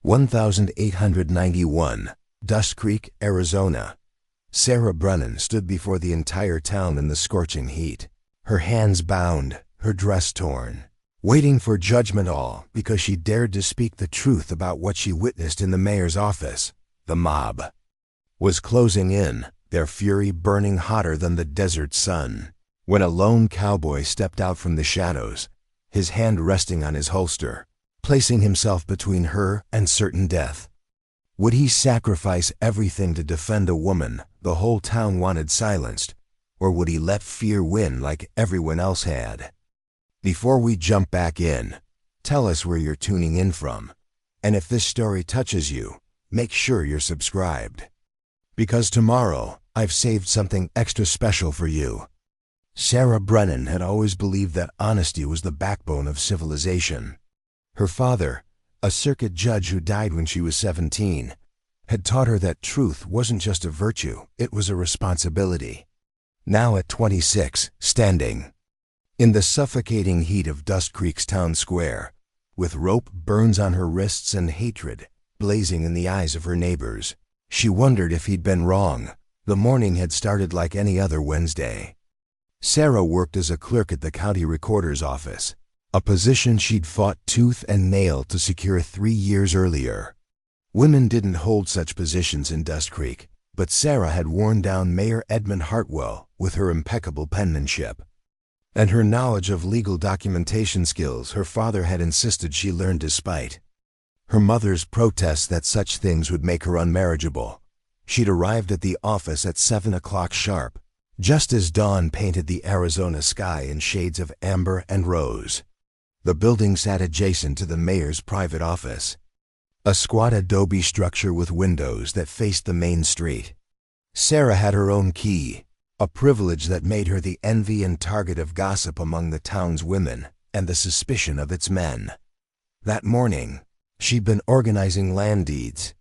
1891, Dusk Creek, Arizona. Sarah Brennan stood before the entire town in the scorching heat, her hands bound, her dress torn, waiting for judgment, all because she dared to speak the truth about what she witnessed in the mayor's office. The mob was closing in, their fury burning hotter than the desert sun, when a lone cowboy stepped out from the shadows, his hand resting on his holster, placing himself between her and certain death. Would he sacrifice everything to defend a woman the whole town wanted silenced, or would he let fear win like everyone else had? Before we jump back in, tell us where you're tuning in from, and if this story touches you, make sure you're subscribed. Because tomorrow, I've saved something extra special for you. Sarah Brennan had always believed that honesty was the backbone of civilization. Her father, a circuit judge who died when she was 17, had taught her that truth wasn't just a virtue, it was a responsibility. Now at 26, standing in the suffocating heat of Dusk Creek's town square, with rope burns on her wrists and hatred blazing in the eyes of her neighbors, she wondered if he'd been wrong. The morning had started like any other Wednesday. Sarah worked as a clerk at the county recorder's office, a position she'd fought tooth and nail to secure 3 years earlier. Women didn't hold such positions in Dusk Creek, but Sarah had worn down Mayor Edmund Hartwell with her impeccable penmanship. And her knowledge of legal documentation skills her father had insisted she learn despite her mother's protests that such things would make her unmarriageable. She'd arrived at the office at 7 o'clock sharp, just as dawn painted the Arizona sky in shades of amber and rose. The building sat adjacent to the mayor's private office, a squat adobe structure with windows that faced the main street. Sarah had her own key, a privilege that made her the envy and target of gossip among the town's women and the suspicion of its men. That morning, she'd been organizing land deeds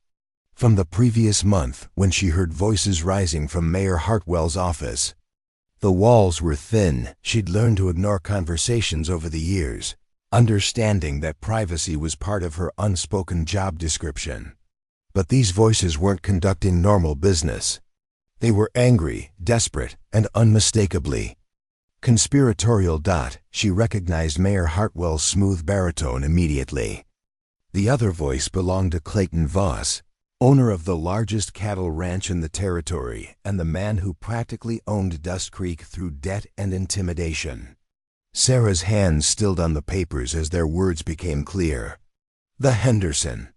from the previous month when she heard voices rising from Mayor Hartwell's office. The walls were thin. She'd learned to ignore conversations over the years, understanding that privacy was part of her unspoken job description. But these voices weren't conducting normal business. They were angry, desperate, and unmistakably conspiratorial. She recognized Mayor Hartwell's smooth baritone immediately. The other voice belonged to Clayton Voss, owner of the largest cattle ranch in the territory and the man who practically owned Dusk Creek through debt and intimidation. Sarah's hands stilled on the papers as their words became clear. The Henderson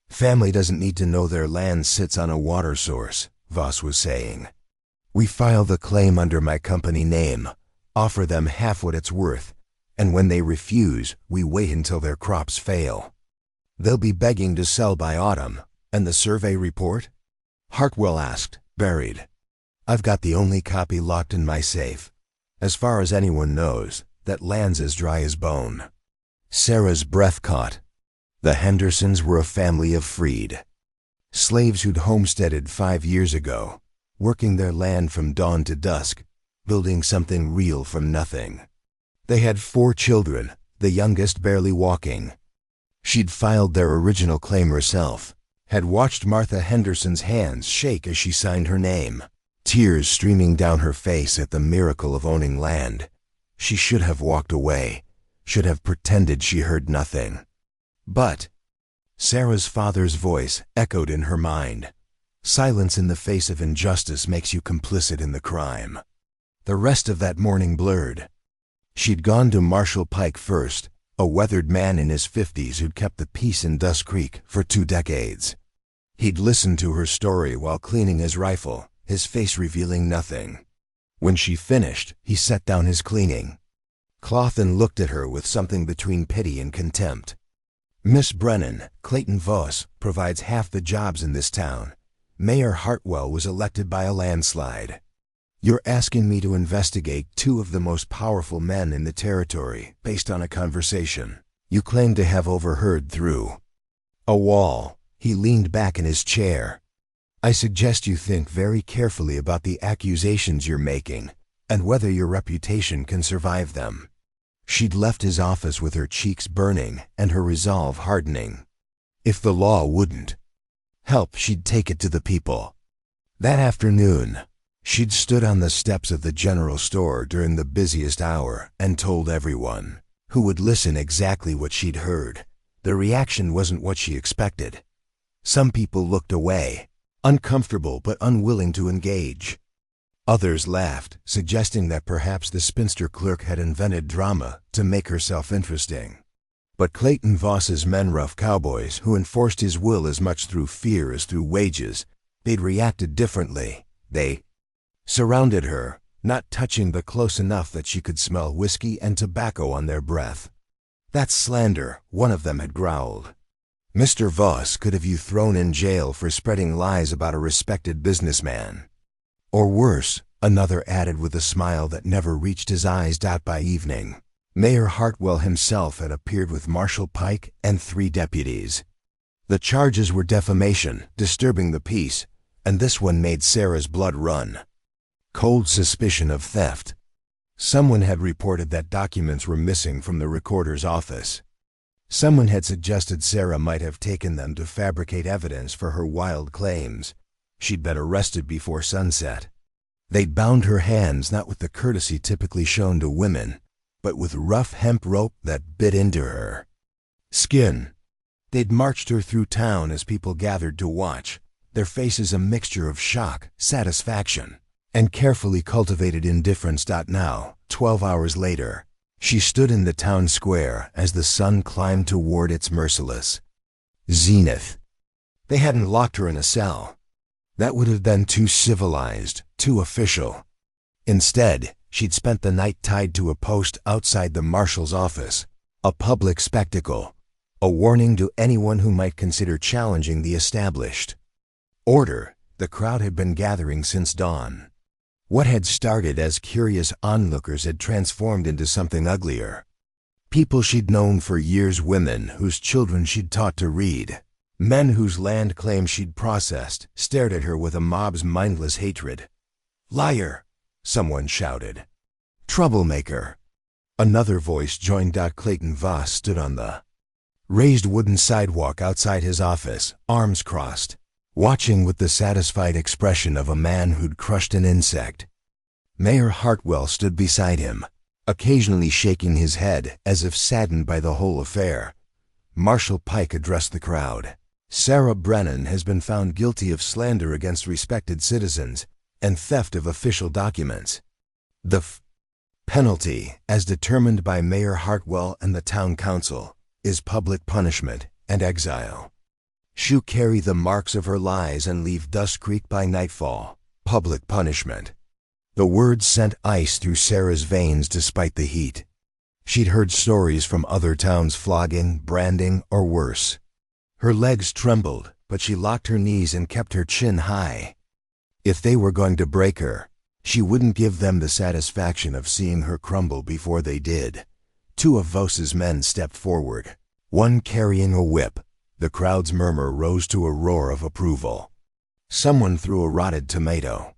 family doesn't need to know their land sits on a water source, Voss was saying. We file the claim under my company name, offer them half what it's worth, and when they refuse, we wait until their crops fail. They'll be begging to sell by autumn. And the survey report? Hartwell asked, buried. I've got the only copy locked in my safe. As far as anyone knows, that land's as dry as bone. Sarah's breath caught. The Hendersons were a family of freed slaves who'd homesteaded 5 years ago, working their land from dawn to dusk, building something real from nothing. They had 4 children, the youngest barely walking. She'd filed their original claim herself, had watched Martha Henderson's hands shake as she signed her name, tears streaming down her face at the miracle of owning land. She should have walked away, should have pretended she heard nothing. But Sarah's father's voice echoed in her mind. Silence in the face of injustice makes you complicit in the crime. The rest of that morning blurred. She'd gone to Marshall Pike first, a weathered man in his 50s who'd kept the peace in Dusk Creek for 2 decades. He'd listened to her story while cleaning his rifle, his face revealing nothing. When she finished, he set down his cleaning cloth and looked at her with something between pity and contempt. Miss Brennan, Clayton Voss, provides half the jobs in this town. Mayor Hartwell was elected by a landslide. You're asking me to investigate 2 of the most powerful men in the territory based on a conversation you claim to have overheard through a wall. He leaned back in his chair. I suggest you think very carefully about the accusations you're making and whether your reputation can survive them. She'd left his office with her cheeks burning and her resolve hardening. If the law wouldn't help, she'd take it to the people. That afternoon, she'd stood on the steps of the general store during the busiest hour and told everyone who would listen exactly what she'd heard. The reaction wasn't what she expected. Some people looked away, uncomfortable but unwilling to engage. Others laughed, suggesting that perhaps the spinster clerk had invented drama to make herself interesting. But Clayton Voss's men, rough cowboys who enforced his will as much through fear as through wages, they'd reacted differently. They surrounded her, not touching but close enough that she could smell whiskey and tobacco on their breath. "That's slander," one of them had growled. "Mr. Voss could have you thrown in jail for spreading lies about a respected businessman." Or worse, another added with a smile that never reached his eyes. By evening, Mayor Hartwell himself had appeared with Marshal Pike and 3 deputies. The charges were defamation, disturbing the peace, and this one made Sarah's blood run. Cold suspicion of theft. Someone had reported that documents were missing from the recorder's office. Someone had suggested Sarah might have taken them to fabricate evidence for her wild claims. She'd been arrested before sunset. They'd bound her hands not with the courtesy typically shown to women, but with rough hemp rope that bit into her skin. They'd marched her through town as people gathered to watch, their faces a mixture of shock, satisfaction, and carefully cultivated indifference. Now, 12 hours later, she stood in the town square as the sun climbed toward its merciless zenith. They hadn't locked her in a cell. That would have been too civilized, too official. Instead, she'd spent the night tied to a post outside the marshal's office, a public spectacle, a warning to anyone who might consider challenging the established order. The crowd had been gathering since dawn. What had started as curious onlookers had transformed into something uglier. People she'd known for years, women whose children she'd taught to read, men whose land claims she'd processed, stared at her with a mob's mindless hatred. "Liar!" someone shouted. "Troublemaker!" Another voice joined. Clayton Voss stood on the raised wooden sidewalk outside his office, arms crossed, watching with the satisfied expression of a man who'd crushed an insect. Mayor Hartwell stood beside him, occasionally shaking his head as if saddened by the whole affair. Marshal Pike addressed the crowd. "Sarah Brennan has been found guilty of slander against respected citizens and theft of official documents. The penalty, as determined by Mayor Hartwell and the town council, is public punishment and exile. She'll carry the marks of her lies and leave Dusk Creek by nightfall. Public punishment." The words sent ice through Sarah's veins despite the heat. She'd heard stories from other towns: flogging, branding, or worse. Her legs trembled, but she locked her knees and kept her chin high. If they were going to break her, she wouldn't give them the satisfaction of seeing her crumble before they did. 2 of Voss's men stepped forward, one carrying a whip. The crowd's murmur rose to a roar of approval. Someone threw a rotted tomato.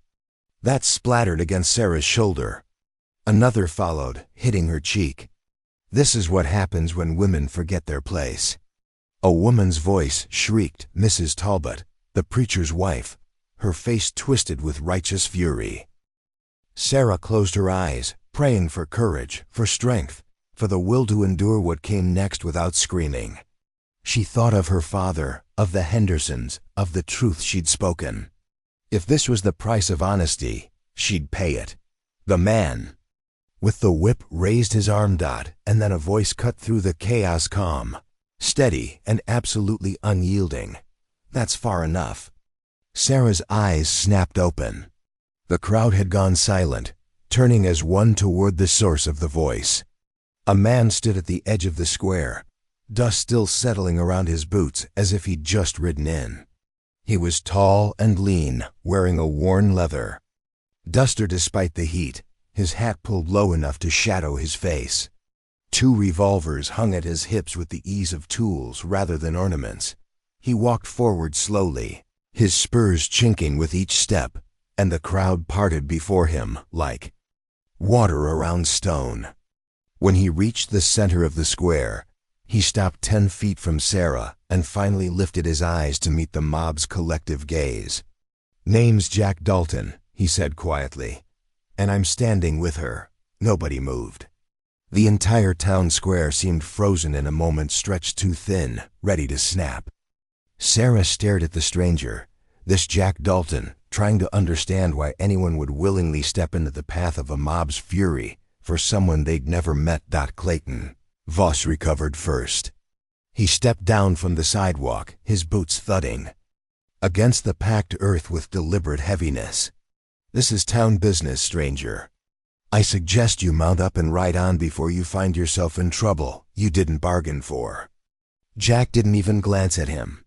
That splattered against Sarah's shoulder. Another followed, hitting her cheek. This is what happens when women forget their place. A woman's voice shrieked, Mrs. Talbot, the preacher's wife, her face twisted with righteous fury. Sarah closed her eyes, praying for courage, for strength, for the will to endure what came next without screaming. She thought of her father, of the Hendersons, of the truth she'd spoken. If this was the price of honesty, she'd pay it. The man with the whip raised his arm, and then a voice cut through the chaos, calm, steady, and absolutely unyielding. "That's far enough." Sarah's eyes snapped open. The crowd had gone silent, turning as one toward the source of the voice. A man stood at the edge of the square, dust still settling around his boots as if he'd just ridden in. He was tall and lean, wearing a worn leather duster despite the heat, his hat pulled low enough to shadow his face. 2 revolvers hung at his hips with the ease of tools rather than ornaments. He walked forward slowly, his spurs chinking with each step, and the crowd parted before him like water around stone. When he reached the center of the square, He stopped 10 feet from Sarah and finally lifted his eyes to meet the mob's collective gaze. "Name's Jack Dalton," he said quietly, "and I'm standing with her." Nobody moved. The entire town square seemed frozen in a moment stretched too thin, ready to snap. Sarah stared at the stranger, this Jack Dalton, trying to understand why anyone would willingly step into the path of a mob's fury for someone they'd never met. Clayton Voss recovered first. He stepped down from the sidewalk, his boots thudding against the packed earth with deliberate heaviness. "This is town business, stranger. I suggest you mount up and ride on before you find yourself in trouble you didn't bargain for." Jack didn't even glance at him.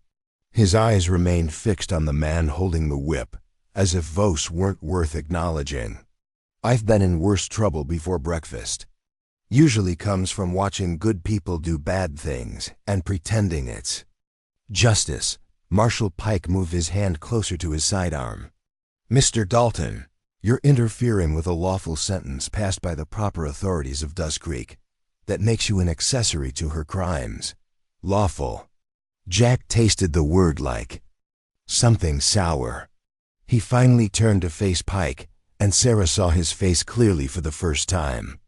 His eyes remained fixed on the man holding the whip, as if Voss weren't worth acknowledging. "I've been in worse trouble before breakfast. Usually comes from watching good people do bad things and pretending it's justice." Marshal Pike moved his hand closer to his sidearm. "Mr. Dalton, you're interfering with a lawful sentence passed by the proper authorities of Dusk Creek that makes you an accessory to her crimes." Lawful. Jack tasted the word like something sour. He finally turned to face Pike, and Sarah saw his face clearly for the first time.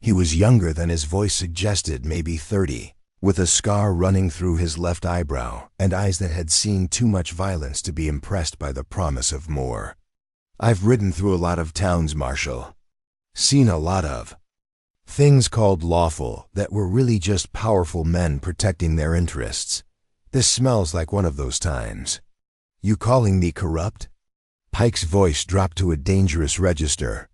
He was younger than his voice suggested, maybe 30, with a scar running through his left eyebrow and eyes that had seen too much violence to be impressed by the promise of more. "I've ridden through a lot of towns, Marshal. Seen a lot of things called lawful that were really just powerful men protecting their interests. This smells like one of those times. You calling me corrupt?" Pike's voice dropped to a dangerous register.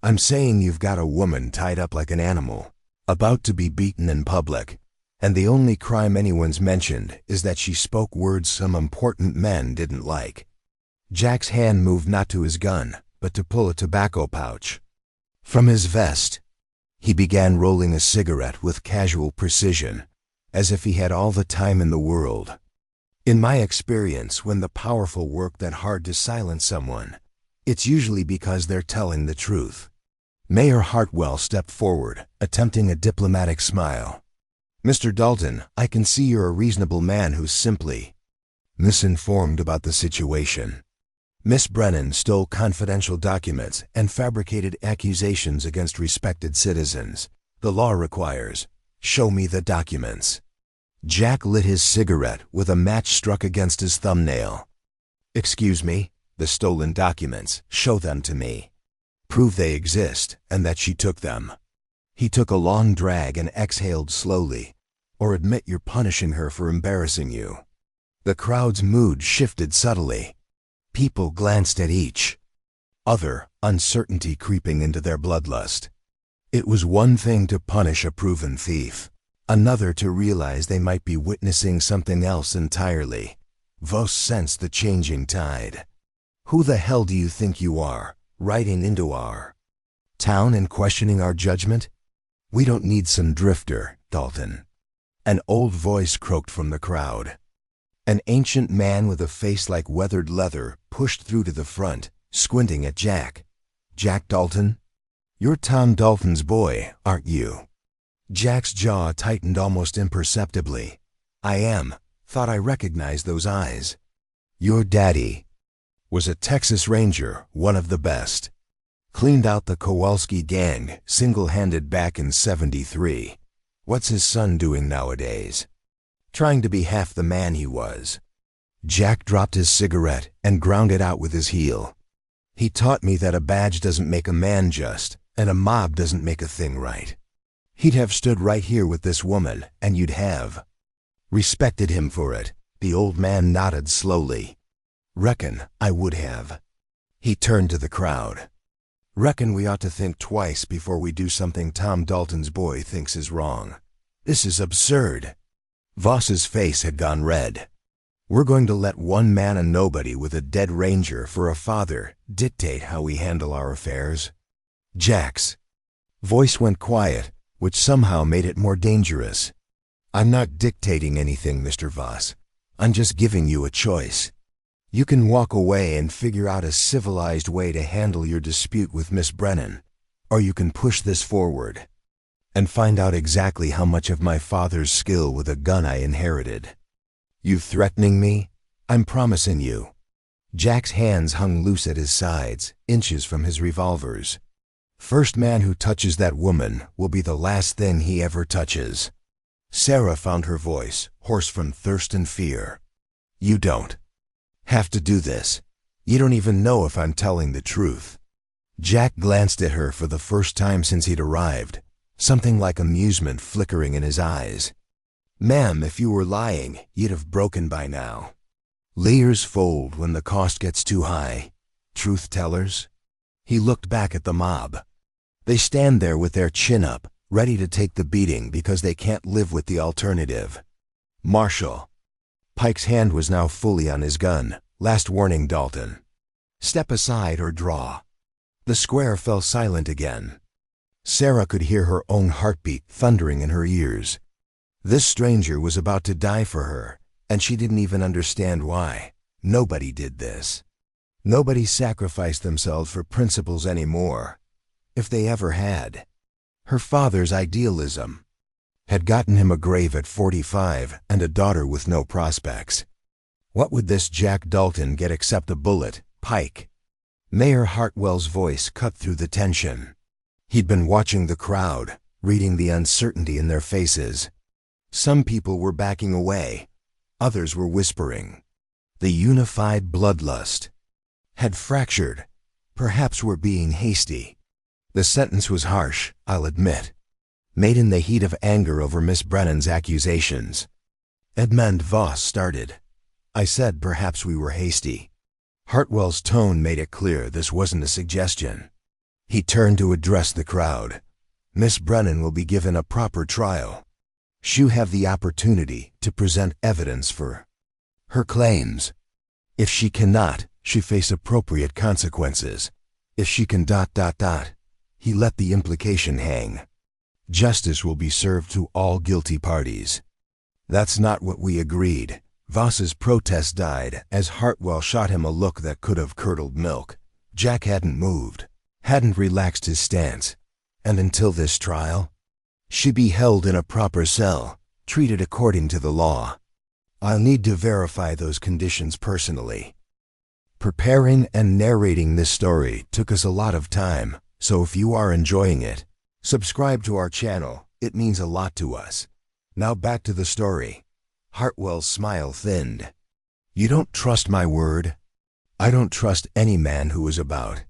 "I'm saying you've got a woman tied up like an animal, about to be beaten in public, and the only crime anyone's mentioned is that she spoke words some important men didn't like." Jack's hand moved not to his gun, but to pull a tobacco pouch from his vest. He began rolling a cigarette with casual precision, as if he had all the time in the world. "In my experience, when the powerful work that hard to silence someone, it's usually because they're telling the truth." Mayor Hartwell stepped forward, attempting a diplomatic smile. "Mr. Dalton, I can see you're a reasonable man who's simply misinformed about the situation. Miss Brennan stole confidential documents and fabricated accusations against respected citizens. The law requires, show me the documents." Jack lit his cigarette with a match struck against his thumbnail. "Excuse me, the stolen documents, show them to me. Prove they exist and that she took them." He took a long drag and exhaled slowly. "Or admit you're punishing her for embarrassing you." The crowd's mood shifted subtly. People glanced at each other, uncertainty creeping into their bloodlust. It was one thing to punish a proven thief, another to realize they might be witnessing something else entirely. Voss sensed the changing tide. "Who the hell do you think you are, riding into our town and questioning our judgment? We don't need some drifter, Dalton." An old voice croaked from the crowd. An ancient man with a face like weathered leather pushed through to the front, squinting at Jack. "Jack Dalton? You're Tom Dalton's boy, aren't you?" Jack's jaw tightened almost imperceptibly. "I am. Thought I recognized those eyes." "Your daddy was a Texas Ranger, one of the best. Cleaned out the Kowalski gang, single-handed back in '73. What's his son doing nowadays? Trying to be half the man he was." Jack dropped his cigarette and ground it out with his heel. "He taught me that a badge doesn't make a man just, and a mob doesn't make a thing right. He'd have stood right here with this woman, and you'd have respected him for it." The old man nodded slowly. "Reckon I would have." He turned to the crowd. "Reckon we ought to think twice before we do something Tom Dalton's boy thinks is wrong. This is absurd." Voss's face had gone red. "We're going to let one man and nobody with a dead ranger for a father dictate how we handle our affairs?" Jack's voice went quiet, which somehow made it more dangerous. "I'm not dictating anything, Mr. Voss. I'm just giving you a choice. You can walk away and figure out a civilized way to handle your dispute with Miss Brennan, or you can push this forward and find out exactly how much of my father's skill with a gun I inherited. You threatening me? I'm promising you." Jack's hands hung loose at his sides, inches from his revolvers. "First man who touches that woman will be the last thing he ever touches." Sarah found her voice, hoarse from thirst and fear. "You don't have to do this. You don't even know if I'm telling the truth." Jack glanced at her for the first time since he'd arrived, something like amusement flickering in his eyes. "Ma'am, if you were lying, you'd have broken by now. Layers fold when the cost gets too high. Truth tellers." He looked back at the mob. They stand there with their chin up, ready to take the beating because they can't live with the alternative. "Marshal." Pike's hand was now fully on his gun. "Last warning, Dalton. Step aside or draw." The square fell silent again. Sarah could hear her own heartbeat thundering in her ears. This stranger was about to die for her, and she didn't even understand why. Nobody did this. Nobody sacrificed themselves for principles anymore, if they ever had. Her father's idealism had gotten him a grave at 45 and a daughter with no prospects. What would this Jack Dalton get except a bullet? Pike. Mayor Hartwell's voice cut through the tension. He'd been watching the crowd, reading the uncertainty in their faces. Some people were backing away. Others were whispering. The unified bloodlust had fractured. Perhaps we're being hasty. The sentence was harsh, I'll admit, made in the heat of anger over Miss Brennan's accusations. Edmund Voss started. "I said perhaps we were hasty." Hartwell's tone made it clear this wasn't a suggestion. He turned to address the crowd. "Miss Brennan will be given a proper trial. She'll have the opportunity to present evidence for her claims. If she cannot, she face appropriate consequences. If she can ... He let the implication hang. "Justice will be served to all guilty parties." "That's not what we agreed." Voss's protest died as Hartwell shot him a look that could have curdled milk. Jack hadn't moved, hadn't relaxed his stance. And until this trial, she'd be held in a proper cell, treated according to the law. I'll need to verify those conditions personally. Preparing and narrating this story took us a lot of time, so if you are enjoying it, subscribe to our channel. It means a lot to us. Now back to the story. Hartwell's smile thinned. "You don't trust my word?" "I don't trust any man who is about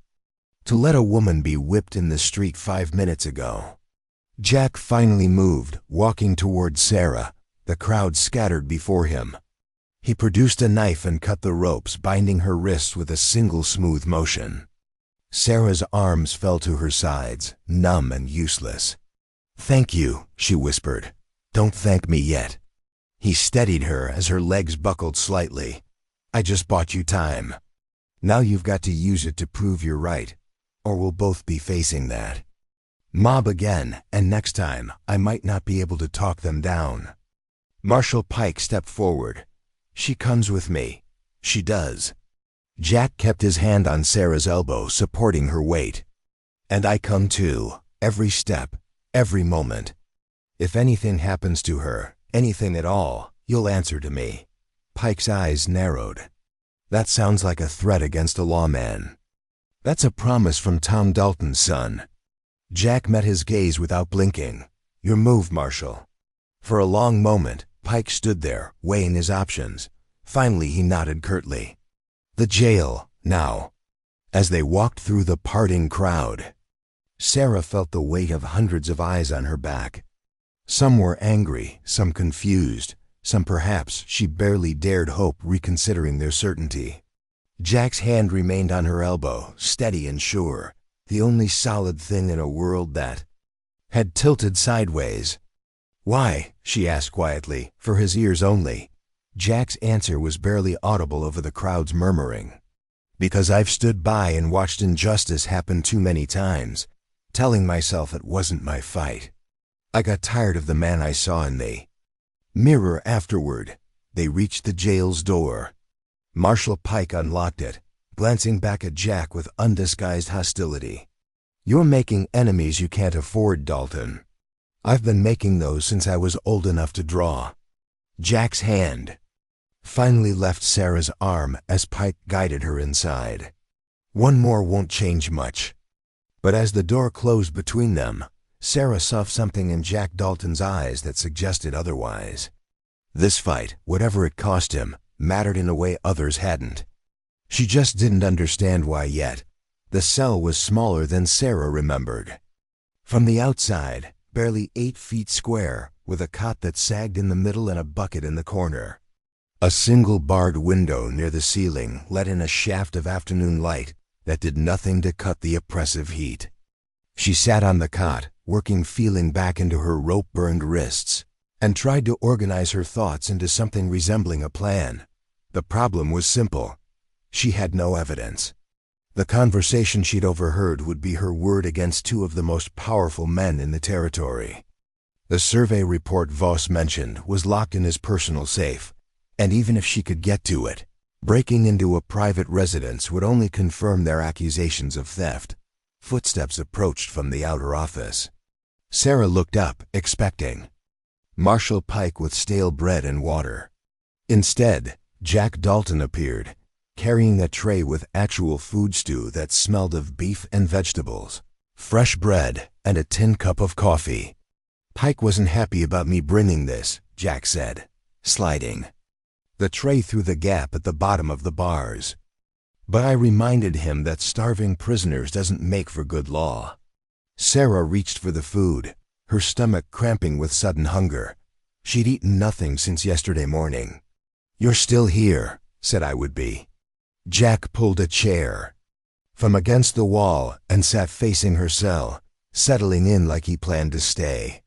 to let a woman be whipped in the street 5 minutes ago." Jack finally moved, walking toward Sarah. The crowd scattered before him. He produced a knife and cut the ropes, binding her wrists with a single smooth motion. Sarah's arms fell to her sides, numb and useless. "Thank you," she whispered. "Don't thank me yet." He steadied her as her legs buckled slightly. "I just bought you time. Now you've got to use it to prove you're right, or we'll both be facing that mob again, and next time I might not be able to talk them down." Marshal Pike stepped forward. "She comes with me." "She does." Jack kept his hand on Sarah's elbow, supporting her weight. "And I come too, every step, every moment. If anything happens to her, anything at all, you'll answer to me." Pike's eyes narrowed. "That sounds like a threat against a lawman." "That's a promise from Tom Dalton's son." Jack met his gaze without blinking. "Your move, Marshal." For a long moment, Pike stood there, weighing his options. Finally, he nodded curtly. "The jail, now." As they walked through the parting crowd, Sarah felt the weight of hundreds of eyes on her back. Some were angry, some confused, some perhaps she barely dared hope reconsidering their certainty. Jack's hand remained on her elbow, steady and sure, the only solid thing in a world that had tilted sideways. "Why?" she asked quietly, for his ears only. Jack's answer was barely audible over the crowd's murmuring. "Because I've stood by and watched injustice happen too many times, telling myself it wasn't my fight. I got tired of the man I saw in me." Mirror afterward, they reached the jail's door. Marshal Pike unlocked it, glancing back at Jack with undisguised hostility. "You're making enemies you can't afford, Dalton. I've been making those since I was old enough to draw. Jack's hand finally left Sarah's arm as Pike guided her inside. One more won't change much. But as the door closed between them, Sarah saw something in Jack Dalton's eyes that suggested otherwise. This fight, whatever it cost him, mattered in a way others hadn't. She just didn't understand why yet. The cell was smaller than Sarah remembered. From the outside, barely 8 feet square, with a cot that sagged in the middle and a bucket in the corner. A single barred window near the ceiling let in a shaft of afternoon light that did nothing to cut the oppressive heat. She sat on the cot, working feeling back into her rope-burned wrists, and tried to organize her thoughts into something resembling a plan. The problem was simple. She had no evidence. The conversation she'd overheard would be her word against 2 of the most powerful men in the territory. The survey report Voss mentioned was locked in his personal safe, and even if she could get to it, breaking into a private residence would only confirm their accusations of theft. Footsteps approached from the outer office. Sarah looked up, expecting Marshal Pike with stale bread and water. Instead, Jack Dalton appeared, carrying a tray with actual food stew that smelled of beef and vegetables, fresh bread, and a tin cup of coffee. Pike wasn't happy about me bringing this, Jack said, sliding the tray through the gap at the bottom of the bars. But I reminded him that starving prisoners doesn't make for good law. Sarah reached for the food, her stomach cramping with sudden hunger. She'd eaten nothing since yesterday morning. "You're still here," said I would be. Jack pulled a chair from against the wall and sat facing her cell, settling in like he planned to stay.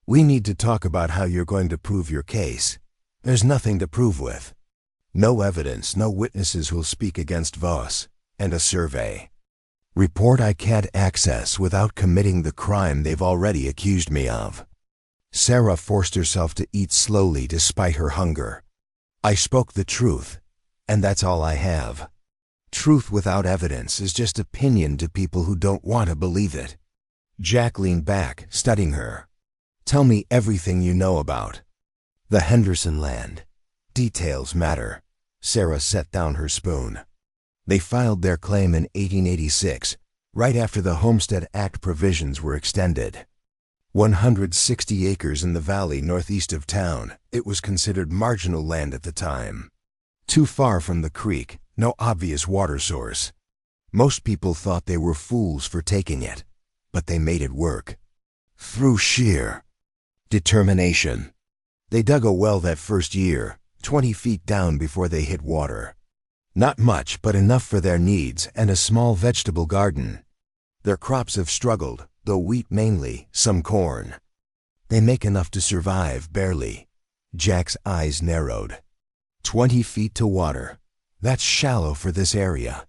"We need to talk about how you're going to prove your case. There's nothing to prove with. No evidence, no witnesses who'll speak against Voss, and a survey report I can't access without committing the crime they've already accused me of." Sarah forced herself to eat slowly despite her hunger. "I spoke the truth, and that's all I have. Truth without evidence is just opinion to people who don't want to believe it." Jack leaned back, studying her. "Tell me everything you know about the Henderson land. Details matter." Sarah set down her spoon. "They filed their claim in 1886, right after the Homestead Act provisions were extended. 160 acres in the valley northeast of town. It was considered marginal land at the time. Too far from the creek, no obvious water source. Most people thought they were fools for taking it, but they made it work. Through sheer determination. They dug a well that first year, 20 feet down before they hit water. Not much, but enough for their needs and a small vegetable garden. Their crops have struggled, though wheat mainly, some corn. They make enough to survive, barely." Jack's eyes narrowed. 20 feet to water. That's shallow for this area.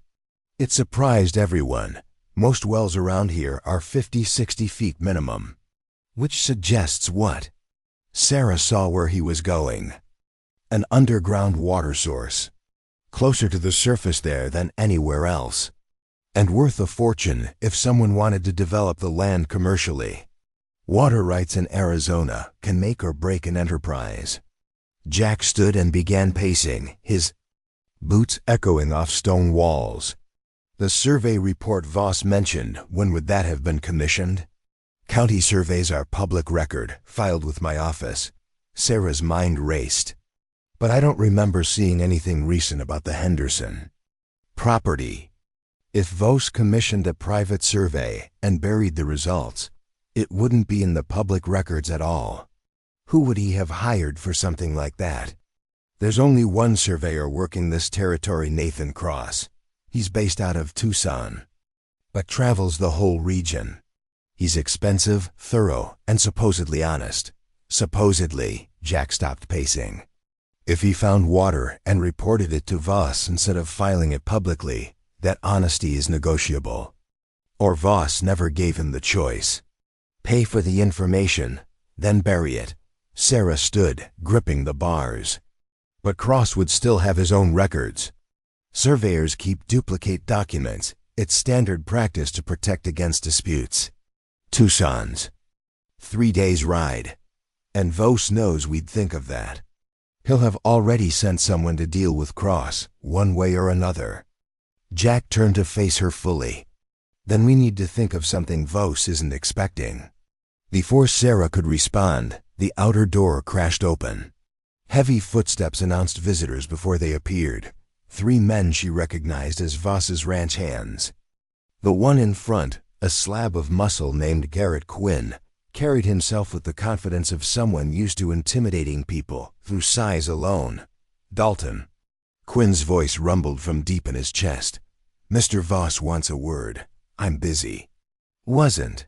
It surprised everyone. Most wells around here are 50, 60 feet minimum. Which suggests what? Sarah saw where he was going. An underground water source. Closer to the surface there than anywhere else. And worth a fortune if someone wanted to develop the land commercially. Water rights in Arizona can make or break an enterprise. Jack stood and began pacing, his boots echoing off stone walls. "The survey report Voss mentioned, when would that have been commissioned?" "County surveys are public record, filed with my office." Sarah's mind raced. "But I don't remember seeing anything recent about the Henderson property. If Voss commissioned a private survey and buried the results, it wouldn't be in the public records at all. Who would he have hired for something like that? There's only one surveyor working this territory, Nathan Cross. He's based out of Tucson, but travels the whole region. He's expensive, thorough, and supposedly honest." Supposedly, Jack stopped pacing. "If he found water and reported it to Voss instead of filing it publicly, that honesty is negotiable. Or Voss never gave him the choice. Pay for the information, then bury it." Sarah stood, gripping the bars. "But Cross would still have his own records. Surveyors keep duplicate documents. It's standard practice to protect against disputes." Tucson's 3 days' ride. And Voss knows we'd think of that. He'll have already sent someone to deal with Cross, one way or another. Jack turned to face her fully. Then we need to think of something Voss isn't expecting. Before Sarah could respond, the outer door crashed open. Heavy footsteps announced visitors before they appeared. 3 men she recognized as Voss's ranch hands. The one in front, a slab of muscle named Garrett Quinn, carried himself with the confidence of someone used to intimidating people through size alone. Dalton. Quinn's voice rumbled from deep in his chest. Mr. Voss wants a word. I'm busy. Wasn't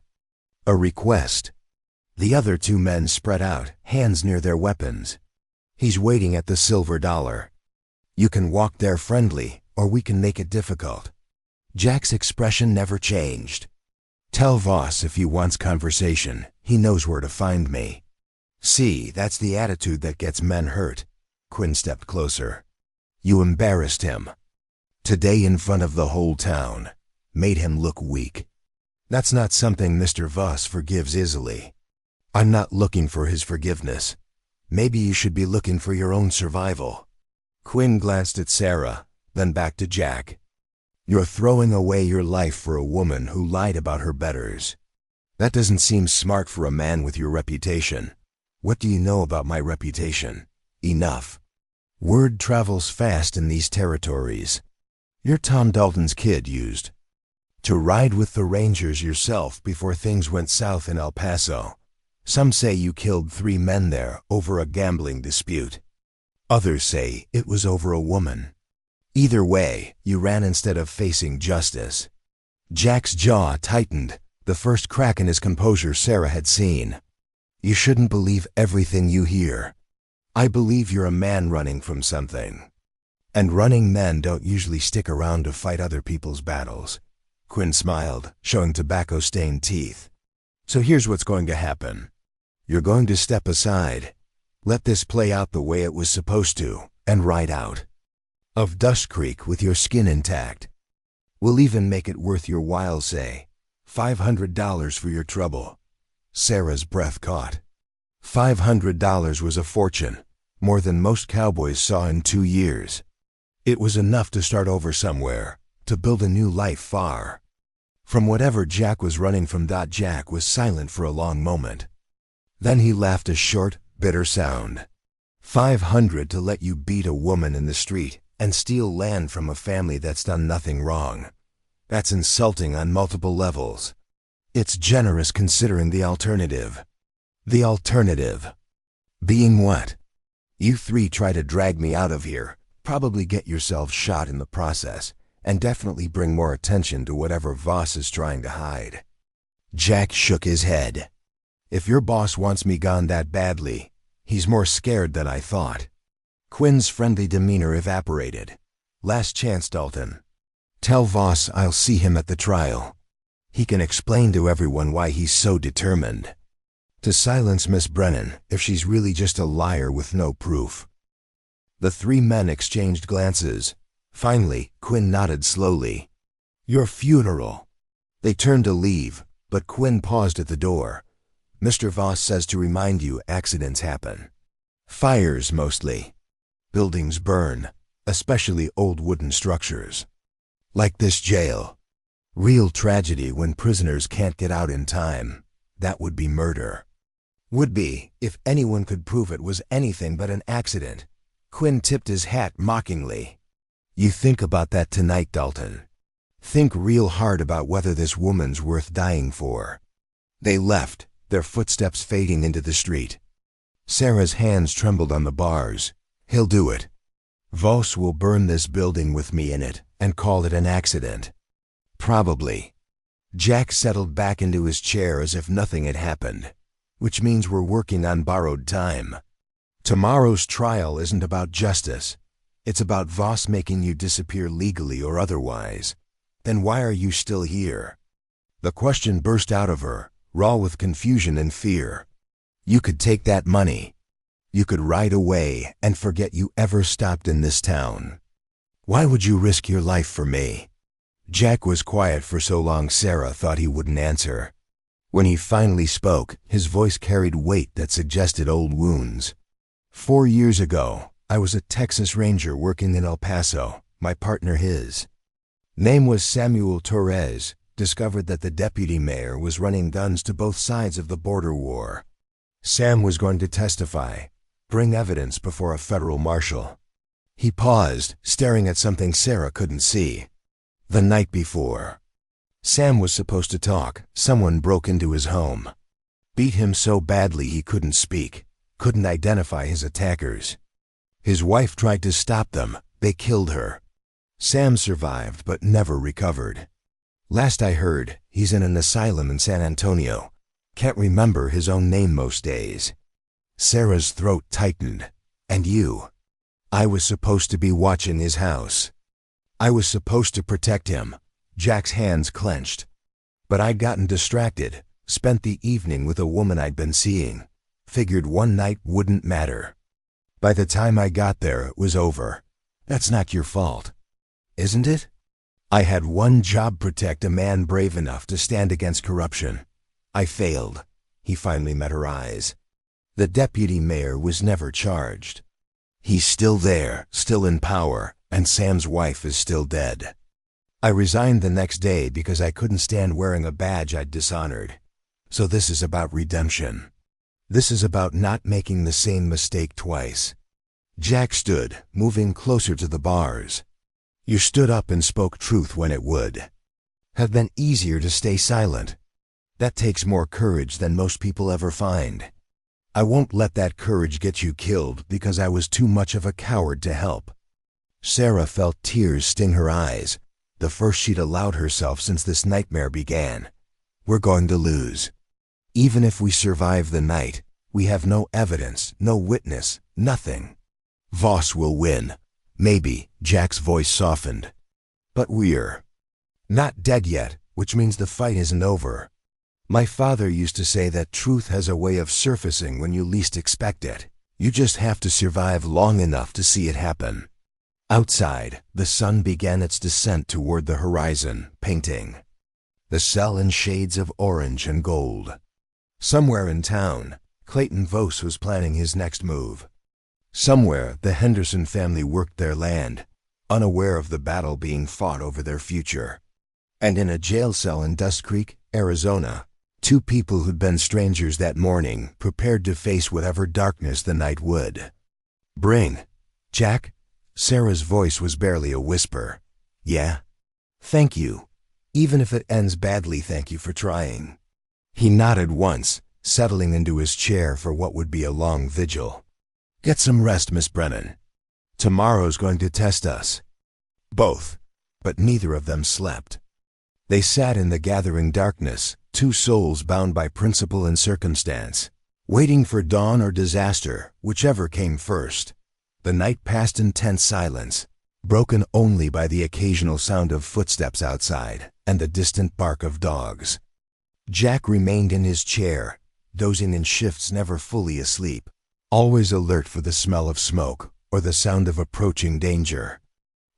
a request. The other 2 men spread out, hands near their weapons. He's waiting at the Silver Dollar. You can walk there friendly, or we can make it difficult. Jack's expression never changed. Tell Voss if he wants conversation, he knows where to find me. See, that's the attitude that gets men hurt. Quinn stepped closer. You embarrassed him. Today in front of the whole town. Made him look weak. That's not something Mr. Voss forgives easily. I'm not looking for his forgiveness. Maybe you should be looking for your own survival. Quinn glanced at Sarah, then back to Jack. You're throwing away your life for a woman who lied about her betters. That doesn't seem smart for a man with your reputation. What do you know about my reputation? Enough. Word travels fast in these territories. You're Tom Dalton's kid used to ride with the Rangers yourself before things went south in El Paso. Some say you killed 3 men there over a gambling dispute. Others say it was over a woman. Either way, you ran instead of facing justice. Jack's jaw tightened, the first crack in his composure Sarah had seen. You shouldn't believe everything you hear. I believe you're a man running from something. And running men don't usually stick around to fight other people's battles. Quinn smiled, showing tobacco-stained teeth. So here's what's going to happen. You're going to step aside. Let this play out the way it was supposed to, and ride out of Dusk Creek with your skin intact. We'll even make it worth your while, say. $500 for your trouble. Sarah's breath caught. $500 was a fortune, more than most cowboys saw in 2 years. It was enough to start over somewhere, to build a new life far from whatever Jack was running from. Jack was silent for a long moment. Then he laughed a short, bitter sound. 500 to let you beat a woman in the street and steal land from a family that's done nothing wrong. That's insulting on multiple levels. It's generous considering the alternative. The alternative being what? You 3 try to drag me out of here, probably get yourselves shot in the process, and definitely bring more attention to whatever Voss is trying to hide. Jack shook his head. If your boss wants me gone that badly, he's more scared than I thought. Quinn's friendly demeanor evaporated. Last chance, Dalton. Tell Voss I'll see him at the trial. He can explain to everyone why he's so determined to silence Miss Brennan if she's really just a liar with no proof. The 3 men exchanged glances. Finally, Quinn nodded slowly. Your funeral. They turned to leave, but Quinn paused at the door. Mr. Voss says to remind you accidents happen. Fires mostly. Buildings burn, especially old wooden structures. Like this jail. Real tragedy when prisoners can't get out in time. That would be murder. Would be, if anyone could prove it was anything but an accident. Quinn tipped his hat mockingly. You think about that tonight, Dalton. Think real hard about whether this woman's worth dying for. They left, their footsteps fading into the street. Sarah's hands trembled on the bars. He'll do it. Voss will burn this building with me in it and call it an accident. Probably. Jack settled back into his chair as if nothing had happened, which means we're working on borrowed time. Tomorrow's trial isn't about justice. It's about Voss making you disappear legally or otherwise. Then why are you still here? The question burst out of her, raw with confusion and fear. You could take that money. You could ride away and forget you ever stopped in this town. Why would you risk your life for me? Jack was quiet for so long Sarah thought he wouldn't answer. When he finally spoke, his voice carried weight that suggested old wounds. 4 years ago, I was a Texas Ranger working in El Paso, my partner his. Name was Samuel Torres, discovered that the deputy mayor was running guns to both sides of the border war. Sam was going to testify, bring evidence before a federal marshal. He paused, staring at something Sarah couldn't see. The night before, Sam was supposed to talk. Someone broke into his home. Beat him so badly he couldn't speak, couldn't identify his attackers. His wife tried to stop them. They killed her. Sam survived but never recovered. Last I heard, he's in an asylum in San Antonio. Can't remember his own name most days. Sarah's throat tightened. And you? I was supposed to be watching his house. I was supposed to protect him. Jack's hands clenched. But I'd gotten distracted, spent the evening with a woman I'd been seeing. Figured one night wouldn't matter. By the time I got there, it was over. That's not your fault. Isn't it? I had one job: protect a man brave enough to stand against corruption. I failed. He finally met her eyes. The deputy mayor was never charged. He's still there, still in power, and Sam's wife is still dead. I resigned the next day because I couldn't stand wearing a badge I'd dishonored. So this is about redemption. This is about not making the same mistake twice. Jack stood, moving closer to the bars. You stood up and spoke truth when it would have been easier to stay silent. That takes more courage than most people ever find. I won't let that courage get you killed because I was too much of a coward to help. Sarah felt tears sting her eyes, the first she'd allowed herself since this nightmare began. We're going to lose. Even if we survive the night, we have no evidence, no witness, nothing. Voss will win. Maybe. Jack's voice softened. But we're not dead yet, which means the fight isn't over. My father used to say that truth has a way of surfacing when you least expect it. You just have to survive long enough to see it happen. Outside, the sun began its descent toward the horizon, painting the cell in shades of orange and gold. Somewhere in town, Clayton Voss was planning his next move. Somewhere, the Henderson family worked their land, unaware of the battle being fought over their future. And in a jail cell in Dusk Creek, Arizona, two people who'd been strangers that morning prepared to face whatever darkness the night would bring. Jack? Sarah's voice was barely a whisper. Yeah? Thank you. Even if it ends badly, thank you for trying. He nodded once, settling into his chair for what would be a long vigil. Get some rest, Miss Brennan. Tomorrow's going to test us. Both. But neither of them slept. They sat in the gathering darkness, two souls bound by principle and circumstance, waiting for dawn or disaster, whichever came first. The night passed in tense silence, broken only by the occasional sound of footsteps outside and the distant bark of dogs. Jack remained in his chair, dozing in shifts, never fully asleep, always alert for the smell of smoke or the sound of approaching danger.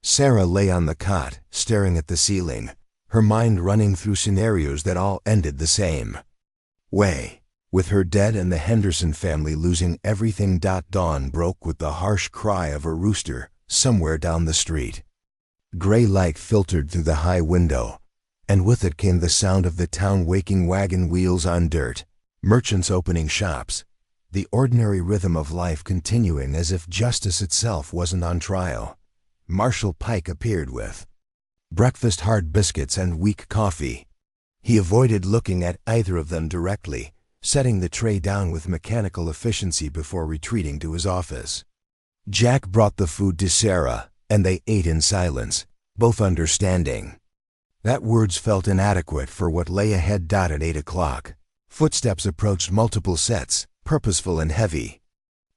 Sarah lay on the cot, staring at the ceiling, her mind running through scenarios that all ended the same way. With her dead and the Henderson family losing everything. Dawn broke with the harsh cry of a rooster somewhere down the street. Gray light filtered through the high window, and with it came the sound of the town waking, wagon wheels on dirt, merchants opening shops, the ordinary rhythm of life continuing as if justice itself wasn't on trial. Marshal Pike appeared with breakfast, hard biscuits, and weak coffee. He avoided looking at either of them directly, setting the tray down with mechanical efficiency before retreating to his office. Jack brought the food to Sarah, and they ate in silence, both understanding that words felt inadequate for what lay ahead. At 8 o'clock, footsteps approached, multiple sets, purposeful and heavy.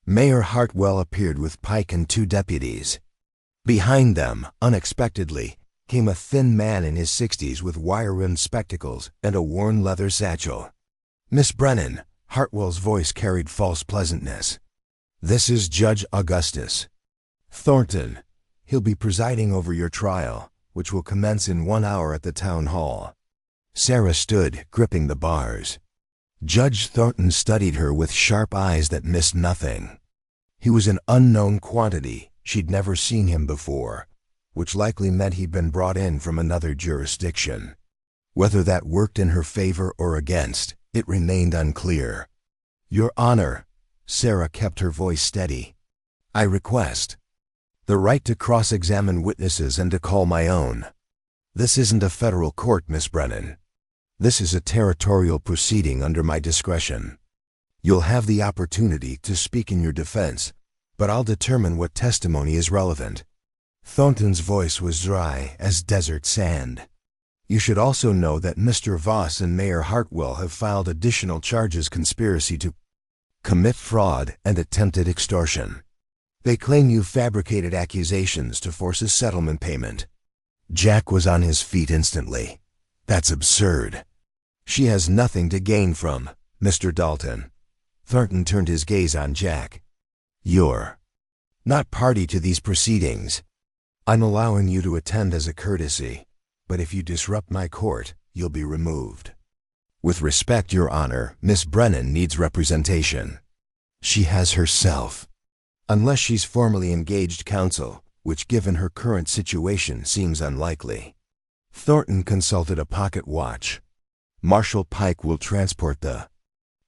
Mayor Hartwell appeared with Pike and two deputies. Behind them, unexpectedly, came a thin man in his 60s with wire-rimmed spectacles and a worn leather satchel. Miss Brennan, Hartwell's voice carried false pleasantness. This is Judge Augustus Thornton. He'll be presiding over your trial, which will commence in 1 hour at the town hall. Sarah stood, gripping the bars. Judge Thornton studied her with sharp eyes that missed nothing. He was an unknown quantity. She'd never seen him before, which likely meant he'd been brought in from another jurisdiction. Whether that worked in her favor or against, it remained unclear. "Your Honor," Sarah kept her voice steady, "I request the right to cross-examine witnesses and to call my own. This isn't a federal court, Miss Brennan. This is a territorial proceeding under my discretion. You'll have the opportunity to speak in your defense, but I'll determine what testimony is relevant." Thornton's voice was dry as desert sand. "You should also know that Mr. Voss and Mayor Hartwell have filed additional charges: conspiracy to commit fraud and attempted extortion. They claim you fabricated accusations to force a settlement payment." Jack was on his feet instantly. "That's absurd. She has nothing to gain from Mr. Dalton." Thornton turned his gaze on Jack. "You're not party to these proceedings. I'm allowing you to attend as a courtesy, but if you disrupt my court, you'll be removed. With respect, Your Honor, Miss Brennan needs representation. She has herself, unless she's formally engaged counsel, which given her current situation seems unlikely." Thornton consulted a pocket watch. "Marshal Pike will transport the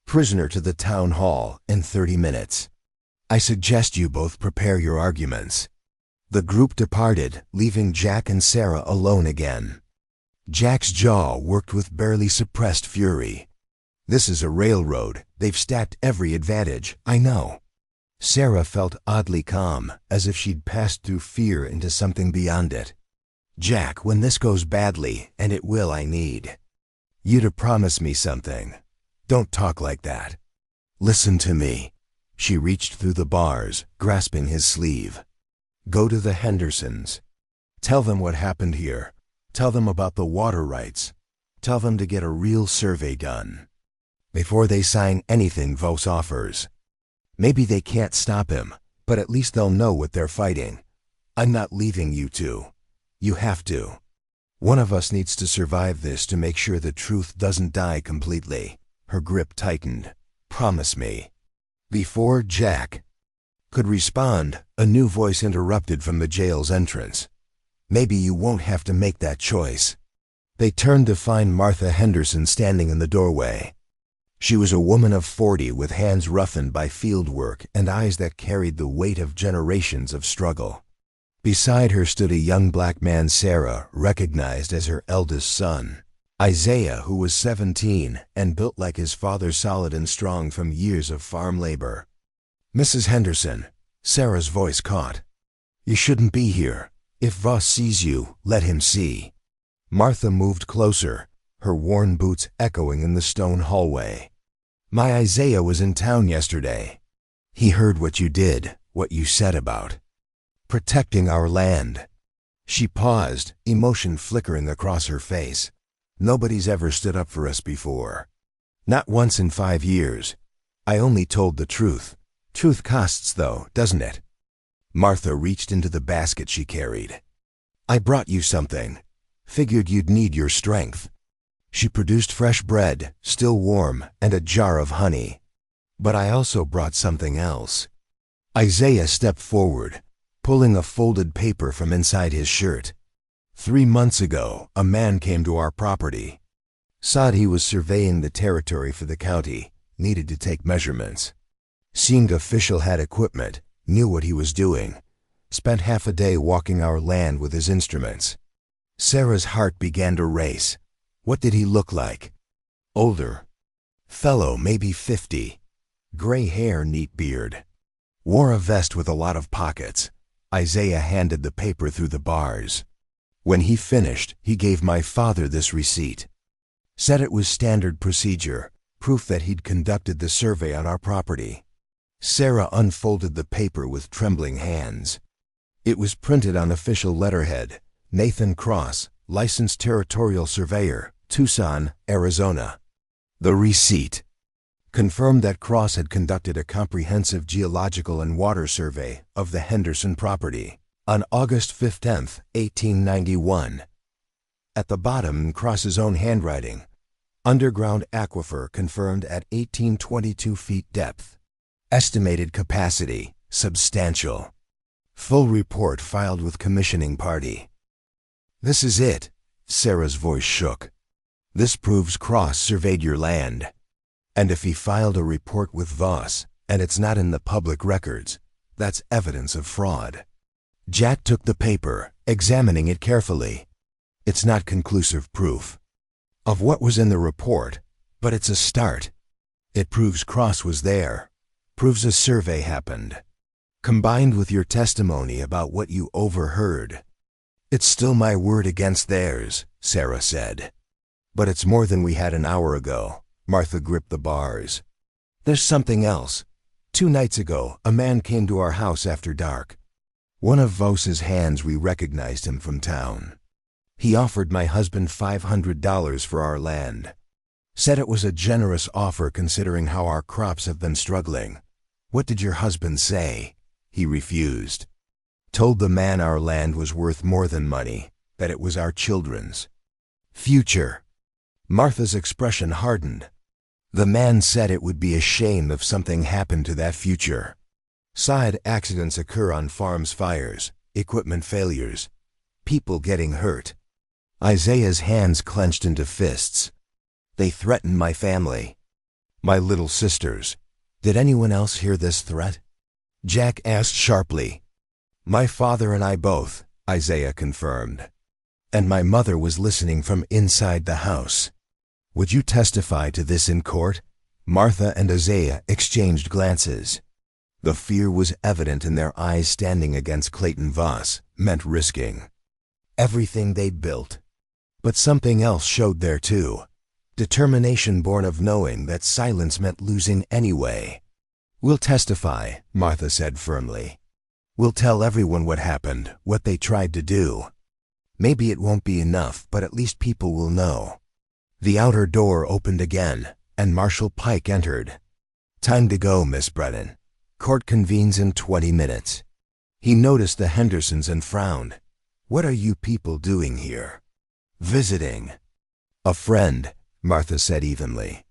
prisoner to the town hall in 30 minutes. I suggest you both prepare your arguments." The group departed, leaving Jack and Sarah alone again. Jack's jaw worked with barely suppressed fury. "This is a railroad. They've stacked every advantage, I know." Sarah felt oddly calm, as if she'd passed through fear into something beyond it. "Jack, when this goes badly, and it will, I need you to promise me something. Don't talk like that. Listen to me." She reached through the bars, grasping his sleeve. "Go to the Hendersons. Tell them what happened here. Tell them about the water rights. Tell them to get a real survey done before they sign anything Voss offers. Maybe they can't stop him, but at least they'll know what they're fighting. I'm not leaving you two. You have to. One of us needs to survive this to make sure the truth doesn't die completely." Her grip tightened. "Promise me." Before Jack could respond, a new voice interrupted from the jail's entrance. "Maybe you won't have to make that choice." They turned to find Martha Henderson standing in the doorway. She was a woman of 40 with hands roughened by field work and eyes that carried the weight of generations of struggle. Beside her stood a young black man Sarah recognized as her eldest son, Isaiah, who was 17 and built like his father, solid and strong from years of farm labor. "Mrs. Henderson," Sarah's voice caught. "You shouldn't be here. If Voss sees you, let him see." Martha moved closer, her worn boots echoing in the stone hallway. "My Isaiah was in town yesterday. He heard what you did, what you said about protecting our land." She paused, emotion flickering across her face. "Nobody's ever stood up for us before. Not once in 5 years. I only told the truth. Truth costs, though, doesn't it?" Martha reached into the basket she carried. "I brought you something. Figured you'd need your strength." She produced fresh bread, still warm, and a jar of honey. "But I also brought something else." Isaiah stepped forward, pulling a folded paper from inside his shirt. 3 months ago, a man came to our property. Said he was surveying the territory for the county, needed to take measurements. Seemed official, had equipment, knew what he was doing. Spent half a day walking our land with his instruments. Sarah's heart began to race. What did he look like? Older. Fellow, maybe 50. Gray hair, neat beard. Wore a vest with a lot of pockets. Isaiah handed the paper through the bars. When he finished, he gave my father this receipt. Said it was standard procedure, proof that he'd conducted the survey on our property. Sarah unfolded the paper with trembling hands. It was printed on official letterhead, Nathan Cross, licensed territorial surveyor, Tucson, Arizona. The receipt confirmed that Cross had conducted a comprehensive geological and water survey of the Henderson property on August 15, 1891. At the bottom, in Cross's own handwriting, underground aquifer confirmed at 1822 feet depth. Estimated capacity, substantial. Full report filed with commissioning party. This is it. Sarah's voice shook. This proves Cross surveyed your land. And if he filed a report with Voss, and it's not in the public records, that's evidence of fraud. Jack took the paper, examining it carefully. It's not conclusive proof of what was in the report, but it's a start. It proves Cross was there, proves a survey happened. Combined with your testimony about what you overheard. It's still my word against theirs, Sarah said. But it's more than we had an hour ago. Martha gripped the bars. There's something else. 2 nights ago, a man came to our house after dark. One of Voss's hands, we recognized him from town. He offered my husband $500 for our land. Said it was a generous offer considering how our crops have been struggling. What did your husband say? He refused. Told the man our land was worth more than money, that it was our children's future. Martha's expression hardened. The man said it would be a shame if something happened to that future. Side accidents occur on farms, fires, equipment failures, people getting hurt. Isaiah's hands clenched into fists. They threatened my family. My little sisters. Did anyone else hear this threat? Jack asked sharply. My father and I both, Isaiah confirmed. And my mother was listening from inside the house. Would you testify to this in court? Martha and Isaiah exchanged glances. The fear was evident in their eyes. Standing against Clayton Voss meant risking everything they'd built. But something else showed there too. Determination born of knowing that silence meant losing anyway. We'll testify, Martha said firmly. We'll tell everyone what happened, what they tried to do. Maybe it won't be enough, but at least people will know. The outer door opened again, and Marshal Pike entered. Time to go, Miss Brennan. Court convenes in 20 minutes. He noticed the Hendersons and frowned. What are you people doing here? Visiting. A friend, Martha said evenly.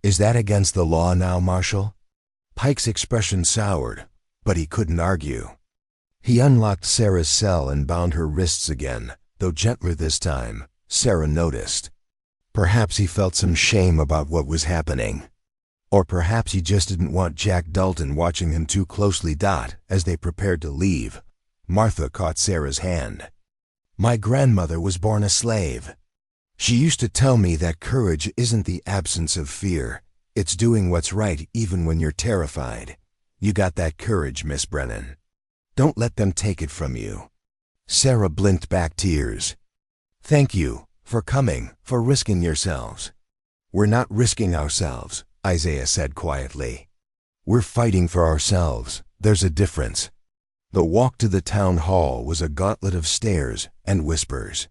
Is that against the law now, Marshal? Pike's expression soured, but he couldn't argue. He unlocked Sarah's cell and bound her wrists again, though gentler this time, Sarah noticed. Perhaps he felt some shame about what was happening. Or perhaps he just didn't want Jack Dalton watching him too closely. As they prepared to leave, Martha caught Sarah's hand. My grandmother was born a slave. She used to tell me that courage isn't the absence of fear. It's doing what's right even when you're terrified. You got that courage, Miss Brennan. Don't let them take it from you. Sarah blinked back tears. Thank you for coming, for risking yourselves. We're not risking ourselves, Isaiah said quietly. We're fighting for ourselves. There's a difference. The walk to the town hall was a gauntlet of stares and whispers.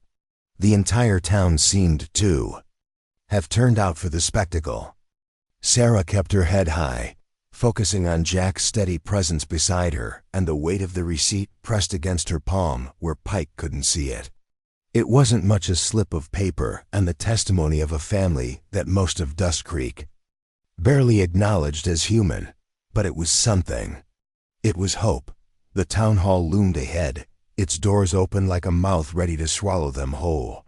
The entire town seemed to have turned out for the spectacle. Sarah kept her head high, focusing on Jack's steady presence beside her and the weight of the receipt pressed against her palm where Pike couldn't see it. It wasn't much, a slip of paper and the testimony of a family that most of Dusk Creek barely acknowledged as human, but it was something. It was hope. The town hall loomed ahead, its doors open like a mouth ready to swallow them whole.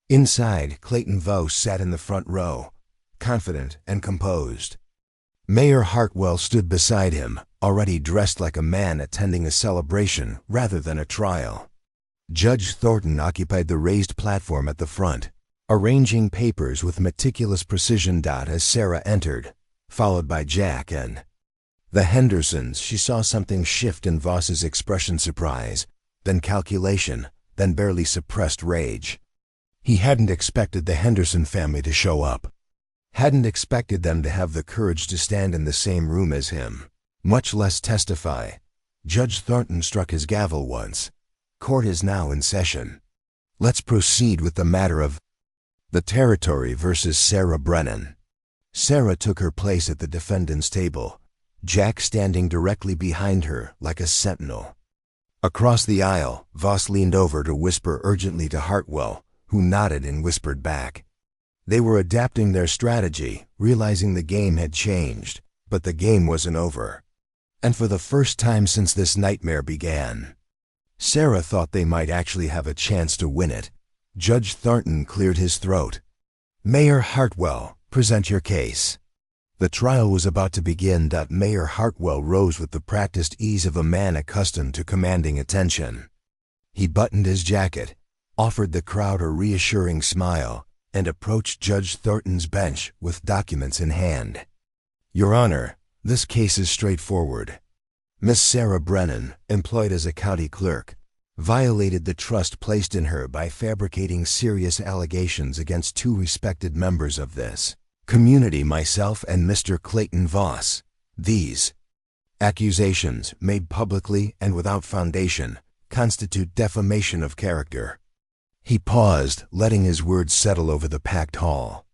Inside, Clayton Voss sat in the front row, confident and composed. Mayor Hartwell stood beside him, already dressed like a man attending a celebration rather than a trial. Judge Thornton occupied the raised platform at the front, arranging papers with meticulous precision. As Sarah entered, followed by Jack and the Hendersons, she saw something shift in Voss's expression: surprise, then calculation, then barely suppressed rage. He hadn't expected the Henderson family to show up. Hadn't expected them to have the courage to stand in the same room as him, much less testify. Judge Thornton struck his gavel once. Court is now in session. Let's proceed with the matter of the territory versus Sarah Brennan. Sarah took her place at the defendant's table, Jack standing directly behind her like a sentinel. Across the aisle, Voss leaned over to whisper urgently to Hartwell, who nodded and whispered back. They were adapting their strategy, realizing the game had changed, but the game wasn't over. And for the first time since this nightmare began, Sarah thought they might actually have a chance to win it. Judge Thornton cleared his throat. "Mayor Hartwell, present your case." The trial was about to begin. Mayor Hartwell rose with the practiced ease of a man accustomed to commanding attention. He buttoned his jacket, offered the crowd a reassuring smile, and approached Judge Thornton's bench with documents in hand. "Your Honor, this case is straightforward. Miss Sarah Brennan, employed as a county clerk, violated the trust placed in her by fabricating serious allegations against two respected members of this community, myself and Mr. Clayton Voss. These accusations, made publicly and without foundation, constitute defamation of character." He paused, letting his words settle over the packed hall.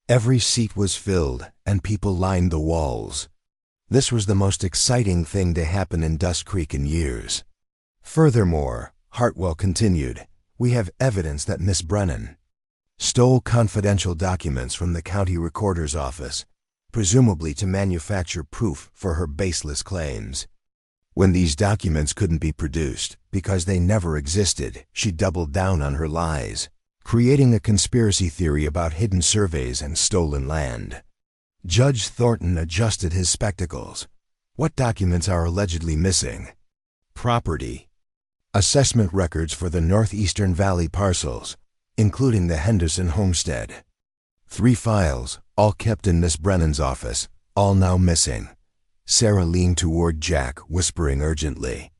Every seat was filled, and people lined the walls. This was the most exciting thing to happen in Dusk Creek in years. "Furthermore," Hartwell continued, "we have evidence that Miss Brennan stole confidential documents from the county recorder's office, presumably to manufacture proof for her baseless claims. When these documents couldn't be produced, because they never existed, she doubled down on her lies, creating a conspiracy theory about hidden surveys and stolen land." Judge Thornton adjusted his spectacles. "What documents are allegedly missing?" "Property. Assessment records for the Northeastern Valley parcels, including the Henderson homestead. 3 files, all kept in Miss Brennan's office, all now missing." Sarah leaned toward Jack, whispering urgently.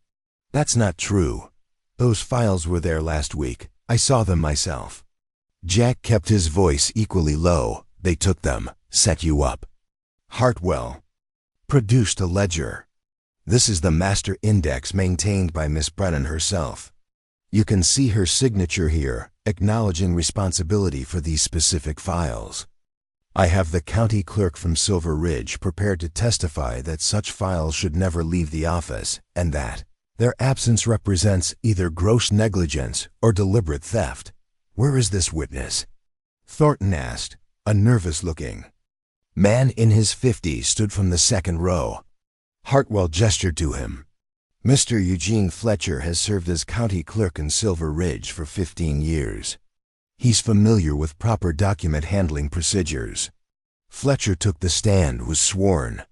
"That's not true. Those files were there last week. I saw them myself." Jack kept his voice equally low. "They took them, set you up." Hartwell produced a ledger. "This is the master index maintained by Miss Brennan herself. You can see her signature here, acknowledging responsibility for these specific files. I have the county clerk from Silver Ridge prepared to testify that such files should never leave the office, and that their absence represents either gross negligence or deliberate theft." "Where is this witness?" Thornton asked. A nervous-looking man in his 50s stood from the second row. Hartwell gestured to him. "Mr. Eugene Fletcher has served as county clerk in Silver Ridge for 15 years. He's familiar with proper document handling procedures." Fletcher took the stand, was sworn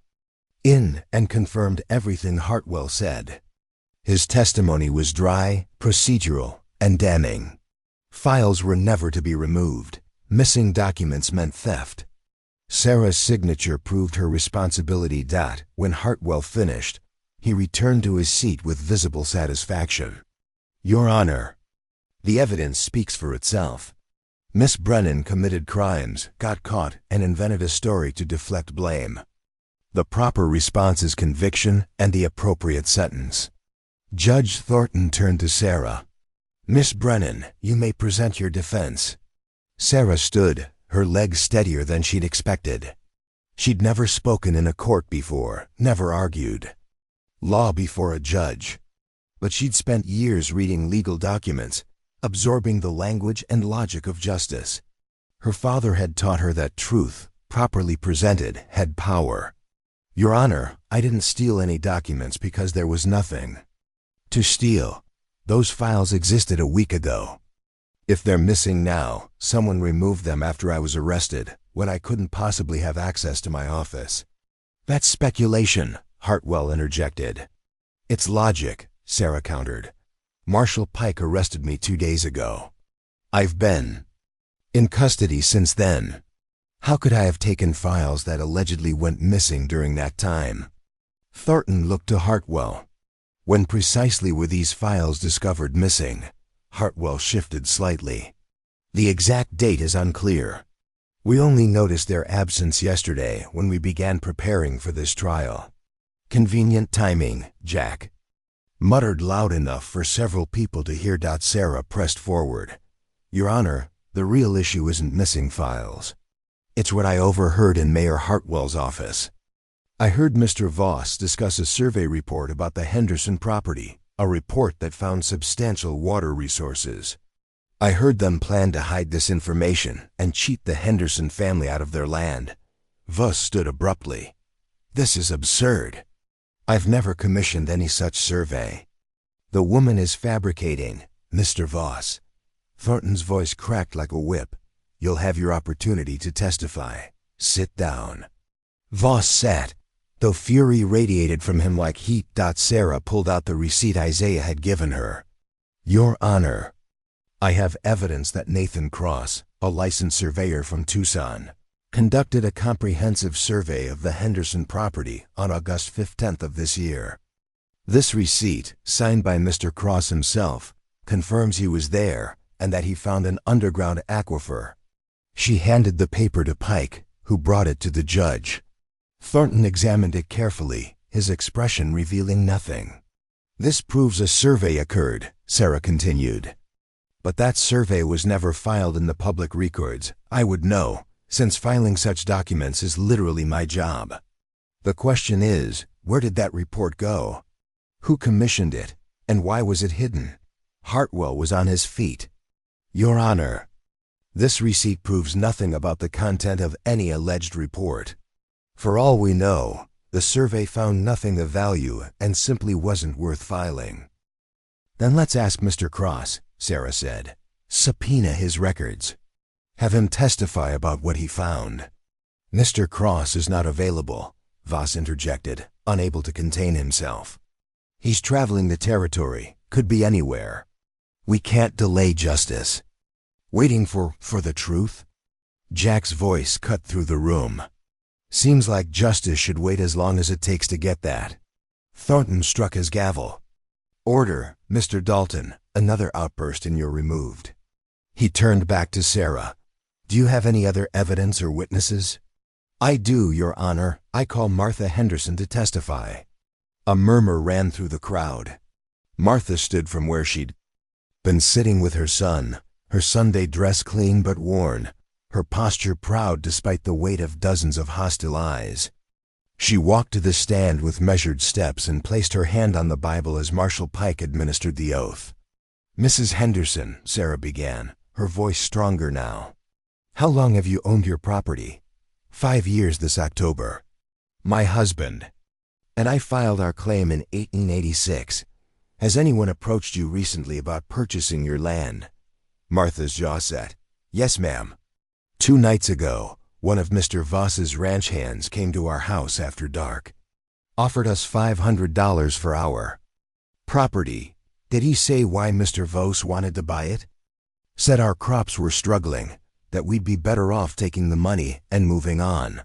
in, and confirmed everything Hartwell said. His testimony was dry, procedural, and damning. Files were never to be removed. Missing documents meant theft. Sarah's signature proved her responsibility. When Hartwell finished, he returned to his seat with visible satisfaction. "Your Honor, the evidence speaks for itself. Miss Brennan committed crimes, got caught, and invented a story to deflect blame. The proper response is conviction and the appropriate sentence." Judge Thornton turned to Sarah. "Miss Brennan, you may present your defense." Sarah stood, her legs steadier than she'd expected. She'd never spoken in a court before, never argued law before a judge. But she'd spent years reading legal documents, absorbing the language and logic of justice. Her father had taught her that truth, properly presented, had power. "Your Honor, I didn't steal any documents because there was nothing to steal. Those files existed a week ago. If they're missing now, someone removed them after I was arrested, when I couldn't possibly have access to my office." "That's speculation," Hartwell interjected. "It's logic," Sarah countered. "Marshal Pike arrested me 2 days ago. I've been in custody since then. How could I have taken files that allegedly went missing during that time?" Thornton looked to Hartwell. "When precisely were these files discovered missing?" Hartwell shifted slightly. "The exact date is unclear. We only noticed their absence yesterday when we began preparing for this trial." "Convenient timing, Jack," muttered loud enough for several people to hear. Sarah pressed forward. "Your Honor, the real issue isn't missing files. It's what I overheard in Mayor Hartwell's office. I heard Mr. Voss discuss a survey report about the Henderson property, a report that found substantial water resources. I heard them plan to hide this information and cheat the Henderson family out of their land. Voss stood abruptly. This is absurd. I've never commissioned any such survey. The woman is fabricating, Mr. Voss. Thornton's voice cracked like a whip. You'll have your opportunity to testify. Sit down. Voss sat, though fury radiated from him like heat. Sarah pulled out the receipt Isaiah had given her. Your Honor, I have evidence that Nathan Cross, a licensed surveyor from Tucson, conducted a comprehensive survey of the Henderson property on August 15th of this year. This receipt, signed by Mr. Cross himself, confirms he was there and that he found an underground aquifer. She handed the paper to Pike, who brought it to the judge. Thornton examined it carefully, his expression revealing nothing. This proves a survey occurred, Sarah continued. But that survey was never filed in the public records. I would know, since filing such documents is literally my job. The question is, where did that report go? Who commissioned it, and why was it hidden? Hartwell was on his feet. Your Honor, this receipt proves nothing about the content of any alleged report. For all we know, the survey found nothing of value and simply wasn't worth filing. Then let's ask Mr. Cross, Sarah said. Subpoena his records. Have him testify about what he found. Mr. Cross is not available, Voss interjected, unable to contain himself. He's traveling the territory, could be anywhere. We can't delay justice. Waiting for the truth? Jack's voice cut through the room. Seems like justice should wait as long as it takes to get that. Thornton struck his gavel. Order, Mr. Dalton, another outburst and you're removed. He turned back to Sarah. Do you have any other evidence or witnesses? I do, Your Honor. I call Martha Henderson to testify. A murmur ran through the crowd. Martha stood from where she'd been sitting with her son, her Sunday dress clean but worn, her posture proud despite the weight of dozens of hostile eyes. She walked to the stand with measured steps and placed her hand on the Bible as Marshal Pike administered the oath. Mrs. Henderson, Sarah began, her voice stronger now. How long have you owned your property? 5 years this October. My husband and I filed our claim in 1886. Has anyone approached you recently about purchasing your land? Martha's jaw set. Yes, ma'am. 2 nights ago, one of Mr. Voss's ranch hands came to our house after dark. Offered us $500 for our property. Did he say why Mr. Voss wanted to buy it? Said our crops were struggling, that we'd be better off taking the money and moving on.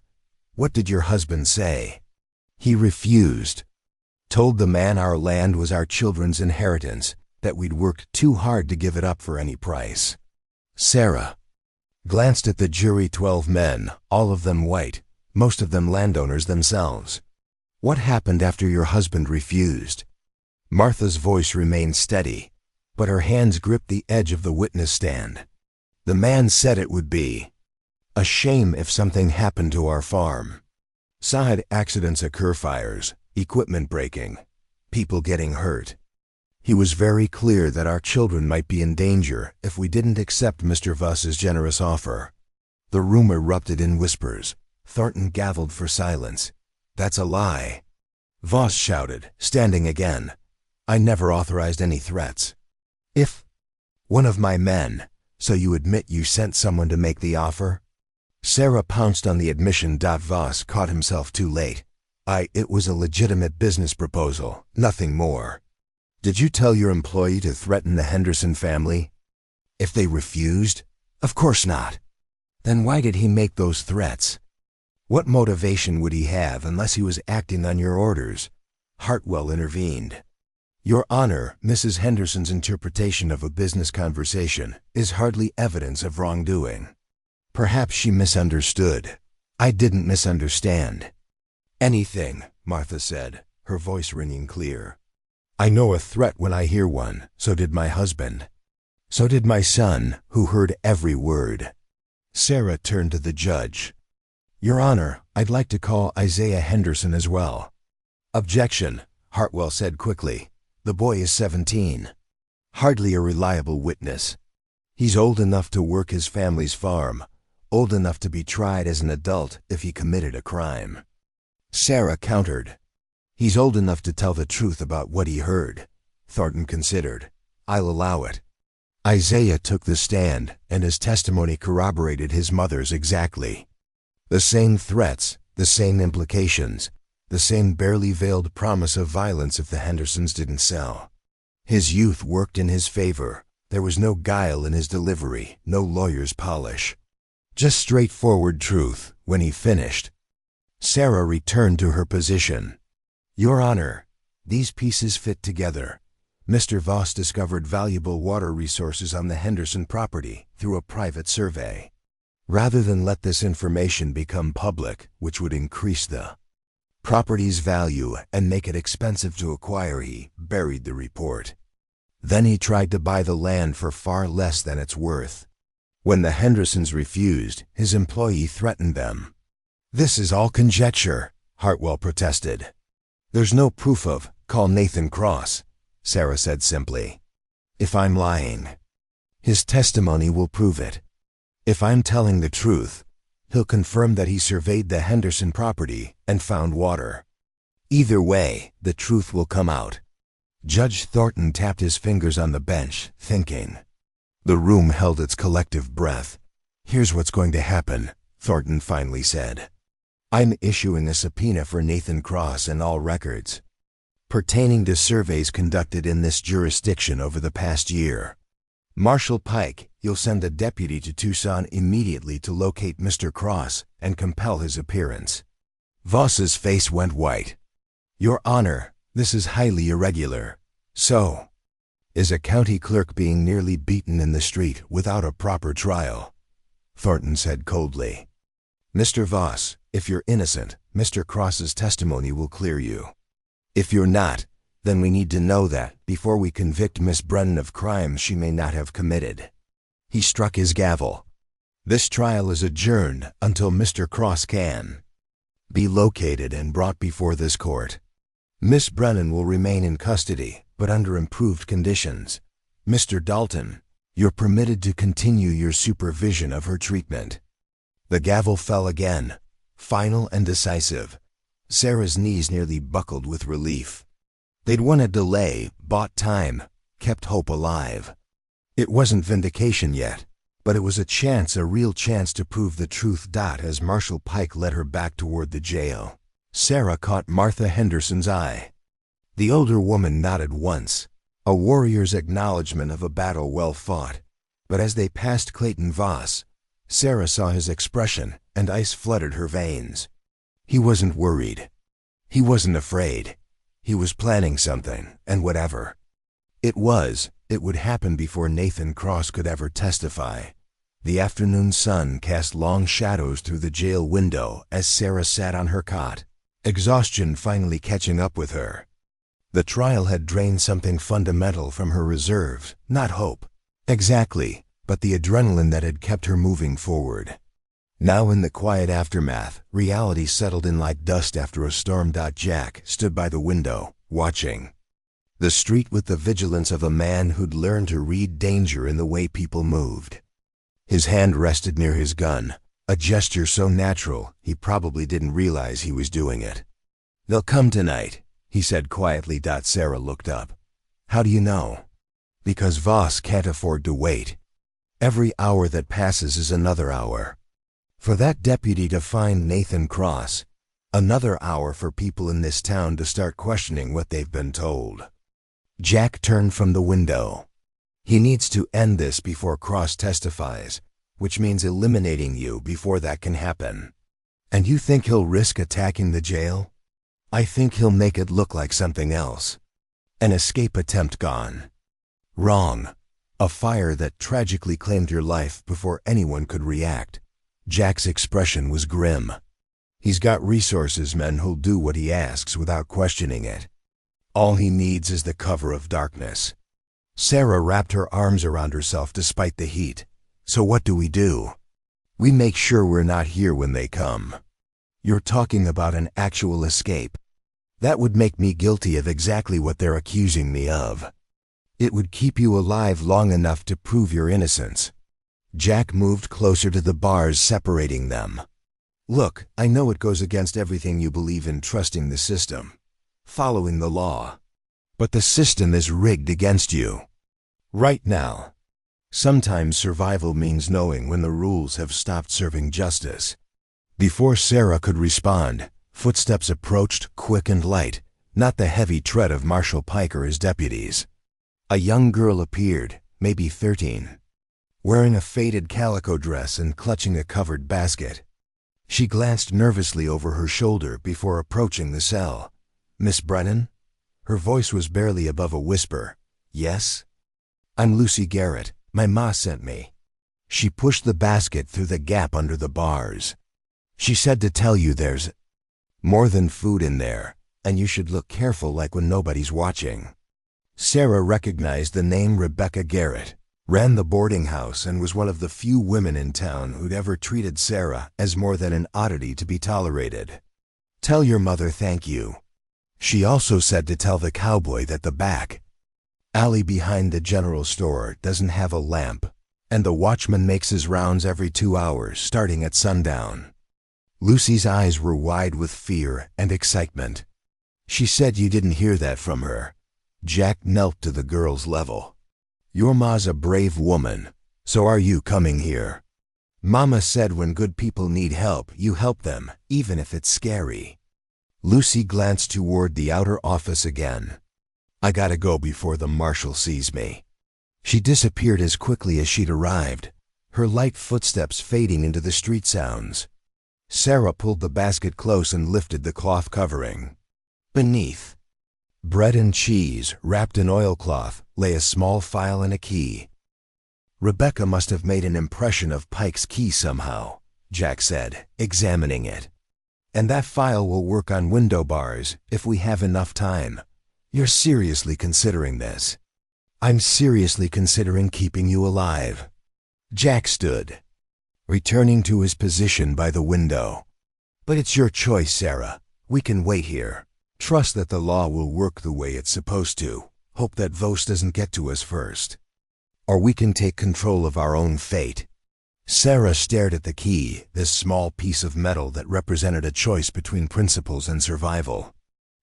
What did your husband say? He refused. Told the man our land was our children's inheritance, that we'd worked too hard to give it up for any price. Sarah glanced at the jury. 12 men, all of them white, most of them landowners themselves. What happened after your husband refused? Martha's voice remained steady, but her hands gripped the edge of the witness stand. The man said it would be a shame if something happened to our farm. Side accidents occur, fires, equipment breaking, people getting hurt. He was very clear that our children might be in danger if we didn't accept Mr. Voss's generous offer. The room erupted in whispers. Thornton gavelled for silence. That's a lie. Voss shouted, standing again. I never authorized any threats. If one of my men, so you admit you sent someone to make the offer? Sarah pounced on the admission. Voss caught himself too late. It was a legitimate business proposal, nothing more. Did you tell your employee to threaten the Henderson family? If they refused? Of course not. Then why did he make those threats? What motivation would he have unless he was acting on your orders? Hartwell intervened. Your Honor, Mrs. Henderson's interpretation of a business conversation is hardly evidence of wrongdoing. Perhaps she misunderstood. I didn't misunderstand anything, Martha said, her voice ringing clear. I know a threat when I hear one. So did my husband. So did my son, who heard every word. Sarah turned to the judge. Your Honor, I'd like to call Isaiah Henderson as well. Objection, Hartwell said quickly. The boy is 17. Hardly a reliable witness. He's old enough to work his family's farm, old enough to be tried as an adult if he committed a crime. Sarah countered. He's old enough to tell the truth about what he heard. Thornton considered. I'll allow it. Isaiah took the stand, and his testimony corroborated his mother's exactly. The same threats, the same implications, the same barely veiled promise of violence if the Hendersons didn't sell. His youth worked in his favor. There was no guile in his delivery, no lawyer's polish. Just straightforward truth. When he finished, Sarah returned to her position. Your Honor, these pieces fit together. Mr. Voss discovered valuable water resources on the Henderson property through a private survey. Rather than let this information become public, which would increase the property's value and make it expensive to acquire, he buried the report. Then he tried to buy the land for far less than it's worth. When the Hendersons refused, his employee threatened them. This is all conjecture, Hartwell protested. There's no proof of, call Nathan Cross, Sarah said simply. If I'm lying, his testimony will prove it. If I'm telling the truth, he'll confirm that he surveyed the Henderson property and found water. Either way, the truth will come out. Judge Thornton tapped his fingers on the bench, thinking. The room held its collective breath. Here's what's going to happen, Thornton finally said. I'm issuing a subpoena for Nathan Cross and all records pertaining to surveys conducted in this jurisdiction over the past year. Marshal Pike, you'll send a deputy to Tucson immediately to locate Mr. Cross and compel his appearance. Voss's face went white. Your Honor, this is highly irregular. So, is a county clerk being nearly beaten in the street without a proper trial? Thornton said coldly. Mr. Voss, if you're innocent, Mr. Cross's testimony will clear you. If you're not, then we need to know that before we convict Miss Brennan of crimes she may not have committed. He struck his gavel. This trial is adjourned until Mr. Cross can be located and brought before this court. Miss Brennan will remain in custody, but under improved conditions. Mr. Dalton, you're permitted to continue your supervision of her treatment. The gavel fell again, final and decisive. Sarah's knees nearly buckled with relief. They'd won a delay, bought time, kept hope alive. It wasn't vindication yet, but it was a chance, a real chance to prove the truth. As Marshal Pike led her back toward the jail, Sarah caught Martha Henderson's eye. The older woman nodded once, a warrior's acknowledgement of a battle well fought. But as they passed Clayton Voss, Sarah saw his expression, and ice flooded her veins. He wasn't worried. He wasn't afraid. He was planning something, and whatever it was, it would happen before Nathan Cross could ever testify. The afternoon sun cast long shadows through the jail window as Sarah sat on her cot, exhaustion finally catching up with her. The trial had drained something fundamental from her reserves, not hope, exactly, but the adrenaline that had kept her moving forward. Now in the quiet aftermath, reality settled in like dust after a storm. Jack stood by the window, watching the street with the vigilance of a man who'd learned to read danger in the way people moved. His hand rested near his gun, a gesture so natural he probably didn't realize he was doing it. They'll come tonight, he said quietly. Sarah looked up. How do you know? Because Voss can't afford to wait. Every hour that passes is another hour for that deputy to find Nathan Cross, another hour for people in this town to start questioning what they've been told. Jack turned from the window. He needs to end this before Cross testifies, which means eliminating you before that can happen. And you think he'll risk attacking the jail? I think he'll make it look like something else. An escape attempt gone wrong. A fire that tragically claimed your life before anyone could react. Jack's expression was grim. He's got resources, men who'll do what he asks without questioning it. All he needs is the cover of darkness. Sarah wrapped her arms around herself despite the heat. So what do? We make sure we're not here when they come. You're talking about an actual escape. That would make me guilty of exactly what they're accusing me of. It would keep you alive long enough to prove your innocence. Jack moved closer to the bars separating them. Look, I know it goes against everything you believe in, trusting the system, following the law. But the system is rigged against you. Right now. Sometimes survival means knowing when the rules have stopped serving justice. Before Sarah could respond, footsteps approached, quick and light, not the heavy tread of Marshal Pike or his deputies. A young girl appeared, maybe 13, wearing a faded calico dress and clutching a covered basket. She glanced nervously over her shoulder before approaching the cell. "Miss Brennan?" Her voice was barely above a whisper. "Yes?" "I'm Lucy Garrett. My ma sent me." She pushed the basket through the gap under the bars. "She said to tell you there's more than food in there, and you should look careful like when nobody's watching." Sarah recognized the name Rebecca Garrett, ran the boarding house, and was one of the few women in town who'd ever treated Sarah as more than an oddity to be tolerated. "Tell your mother thank you." She also said to tell the cowboy that the back alley behind the general store doesn't have a lamp, and the watchman makes his rounds every 2 hours, starting at sundown. Lucy's eyes were wide with fear and excitement. "She said you didn't hear that from her." Jack knelt to the girl's level. "Your ma's a brave woman. So are you coming here. Mama said when good people need help, you help them, even if it's scary." Lucy glanced toward the outer office again. "I gotta go before the marshal sees me." She disappeared as quickly as she'd arrived, her light footsteps fading into the street sounds. Sarah pulled the basket close and lifted the cloth covering. Beneath, bread and cheese, wrapped in oilcloth, lay a small file and a key. "Rebecca must have made an impression of Pike's key somehow," Jack said, examining it. "And that file will work on window bars if we have enough time. You're seriously considering this?" "I'm seriously considering keeping you alive." Jack stood, returning to his position by the window. "But it's your choice, Sarah. We can wait here. Trust that the law will work the way it's supposed to. Hope that Voss doesn't get to us first. Or we can take control of our own fate." Sarah stared at the key, this small piece of metal that represented a choice between principles and survival.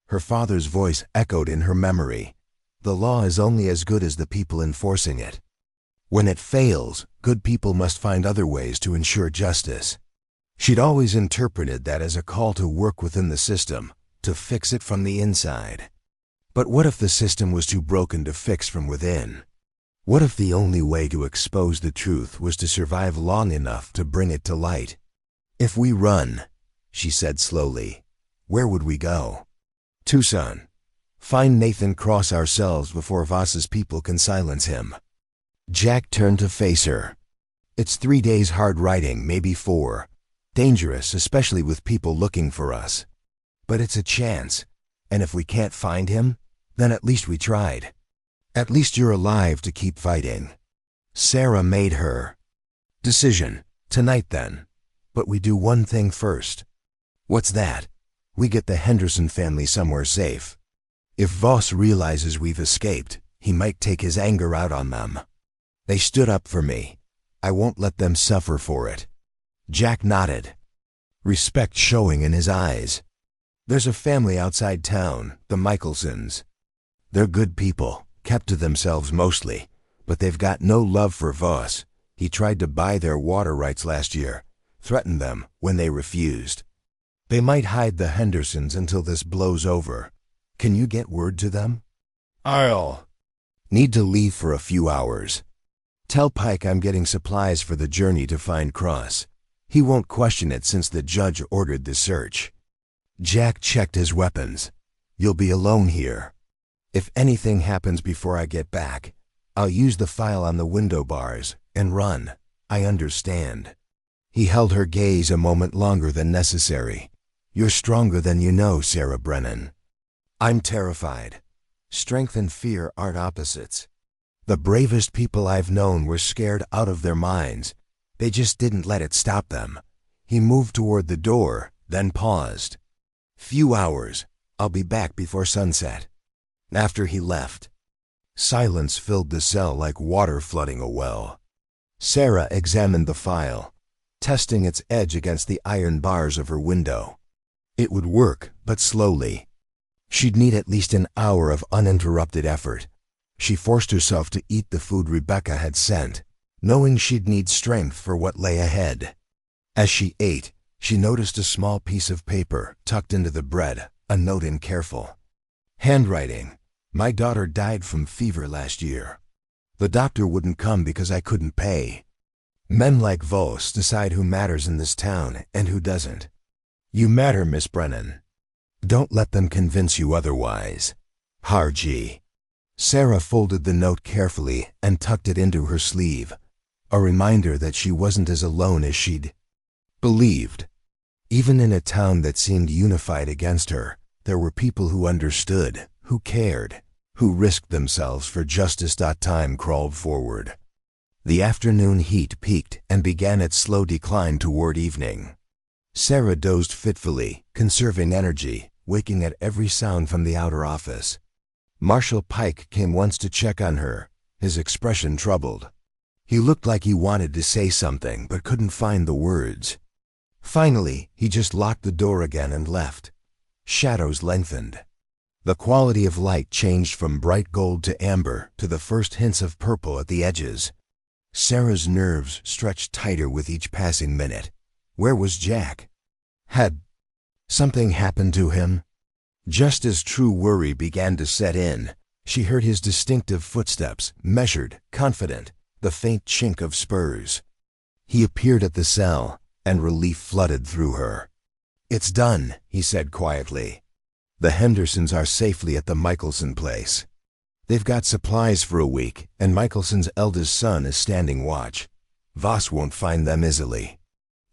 Her father's voice echoed in her memory. "The law is only as good as the people enforcing it. When it fails, good people must find other ways to ensure justice." She'd always interpreted that as a call to work within the system, to fix it from the inside. But what if the system was too broken to fix from within? What if the only way to expose the truth was to survive long enough to bring it to light? "If we run," she said slowly, "where would we go?" "Tucson. Find Nathan Cross ourselves before Voss's people can silence him." Jack turned to face her. "It's 3 days hard riding, maybe 4. Dangerous, especially with people looking for us. But it's a chance, and if we can't find him, then at least we tried. At least you're alive to keep fighting." Sarah made her decision. "Tonight then. But we do one thing first." "What's that?" "We get the Henderson family somewhere safe. If Voss realizes we've escaped, he might take his anger out on them. They stood up for me. I won't let them suffer for it." Jack nodded, respect showing in his eyes. "There's a family outside town, the Michelsons. They're good people, kept to themselves mostly, but they've got no love for Voss. He tried to buy their water rights last year, threatened them when they refused. They might hide the Hendersons until this blows over. Can you get word to them?" "I'll need to leave for a few hours. Tell Pike I'm getting supplies for the journey to find Cross. He won't question it since the judge ordered the search." Jack checked his weapons. "You'll be alone here. If anything happens before I get back, I'll use the file on the window bars and run. I understand." He held her gaze a moment longer than necessary. "You're stronger than you know, Sarah Brennan. I'm terrified. Strength and fear aren't opposites. The bravest people I've known were scared out of their minds. They just didn't let it stop them." He moved toward the door, then paused. "Few hours. I'll be back before sunset." After he left, Silence filled the cell like water flooding a well. Sarah examined the file, testing its edge against the iron bars of her window. It would work, but slowly. She'd need at least an hour of uninterrupted effort. She forced herself to eat the food Rebecca had sent, knowing she'd need strength for what lay ahead. As she ate, she noticed a small piece of paper tucked into the bread, a note in careful handwriting. My daughter died from fever last year. The doctor wouldn't come because I couldn't pay. Men like Voss decide who matters in this town and who doesn't. You matter, Miss Brennan. Don't let them convince you otherwise. Harji. Sarah folded the note carefully and tucked it into her sleeve, a reminder that she wasn't as alone as she'd believed. Even in a town that seemed unified against her, there were people who understood, who cared, who risked themselves for justice. Time crawled forward. The afternoon heat peaked and began its slow decline toward evening. Sarah dozed fitfully, conserving energy, waking at every sound from the outer office. Marshal Pike came once to check on her, his expression troubled. He looked like he wanted to say something but couldn't find the words. Finally, he just locked the door again and left. Shadows lengthened. The quality of light changed from bright gold to amber to the first hints of purple at the edges. Sarah's nerves stretched tighter with each passing minute. Where was Jack? Had something happened to him? Just as true worry began to set in, she heard his distinctive footsteps, measured, confident, the faint chink of spurs. He appeared at the cell, and relief flooded through her. It's done, he said quietly. The Hendersons are safely at the Michelson place. They've got supplies for a week, and Michelson's eldest son is standing watch. Voss won't find them easily.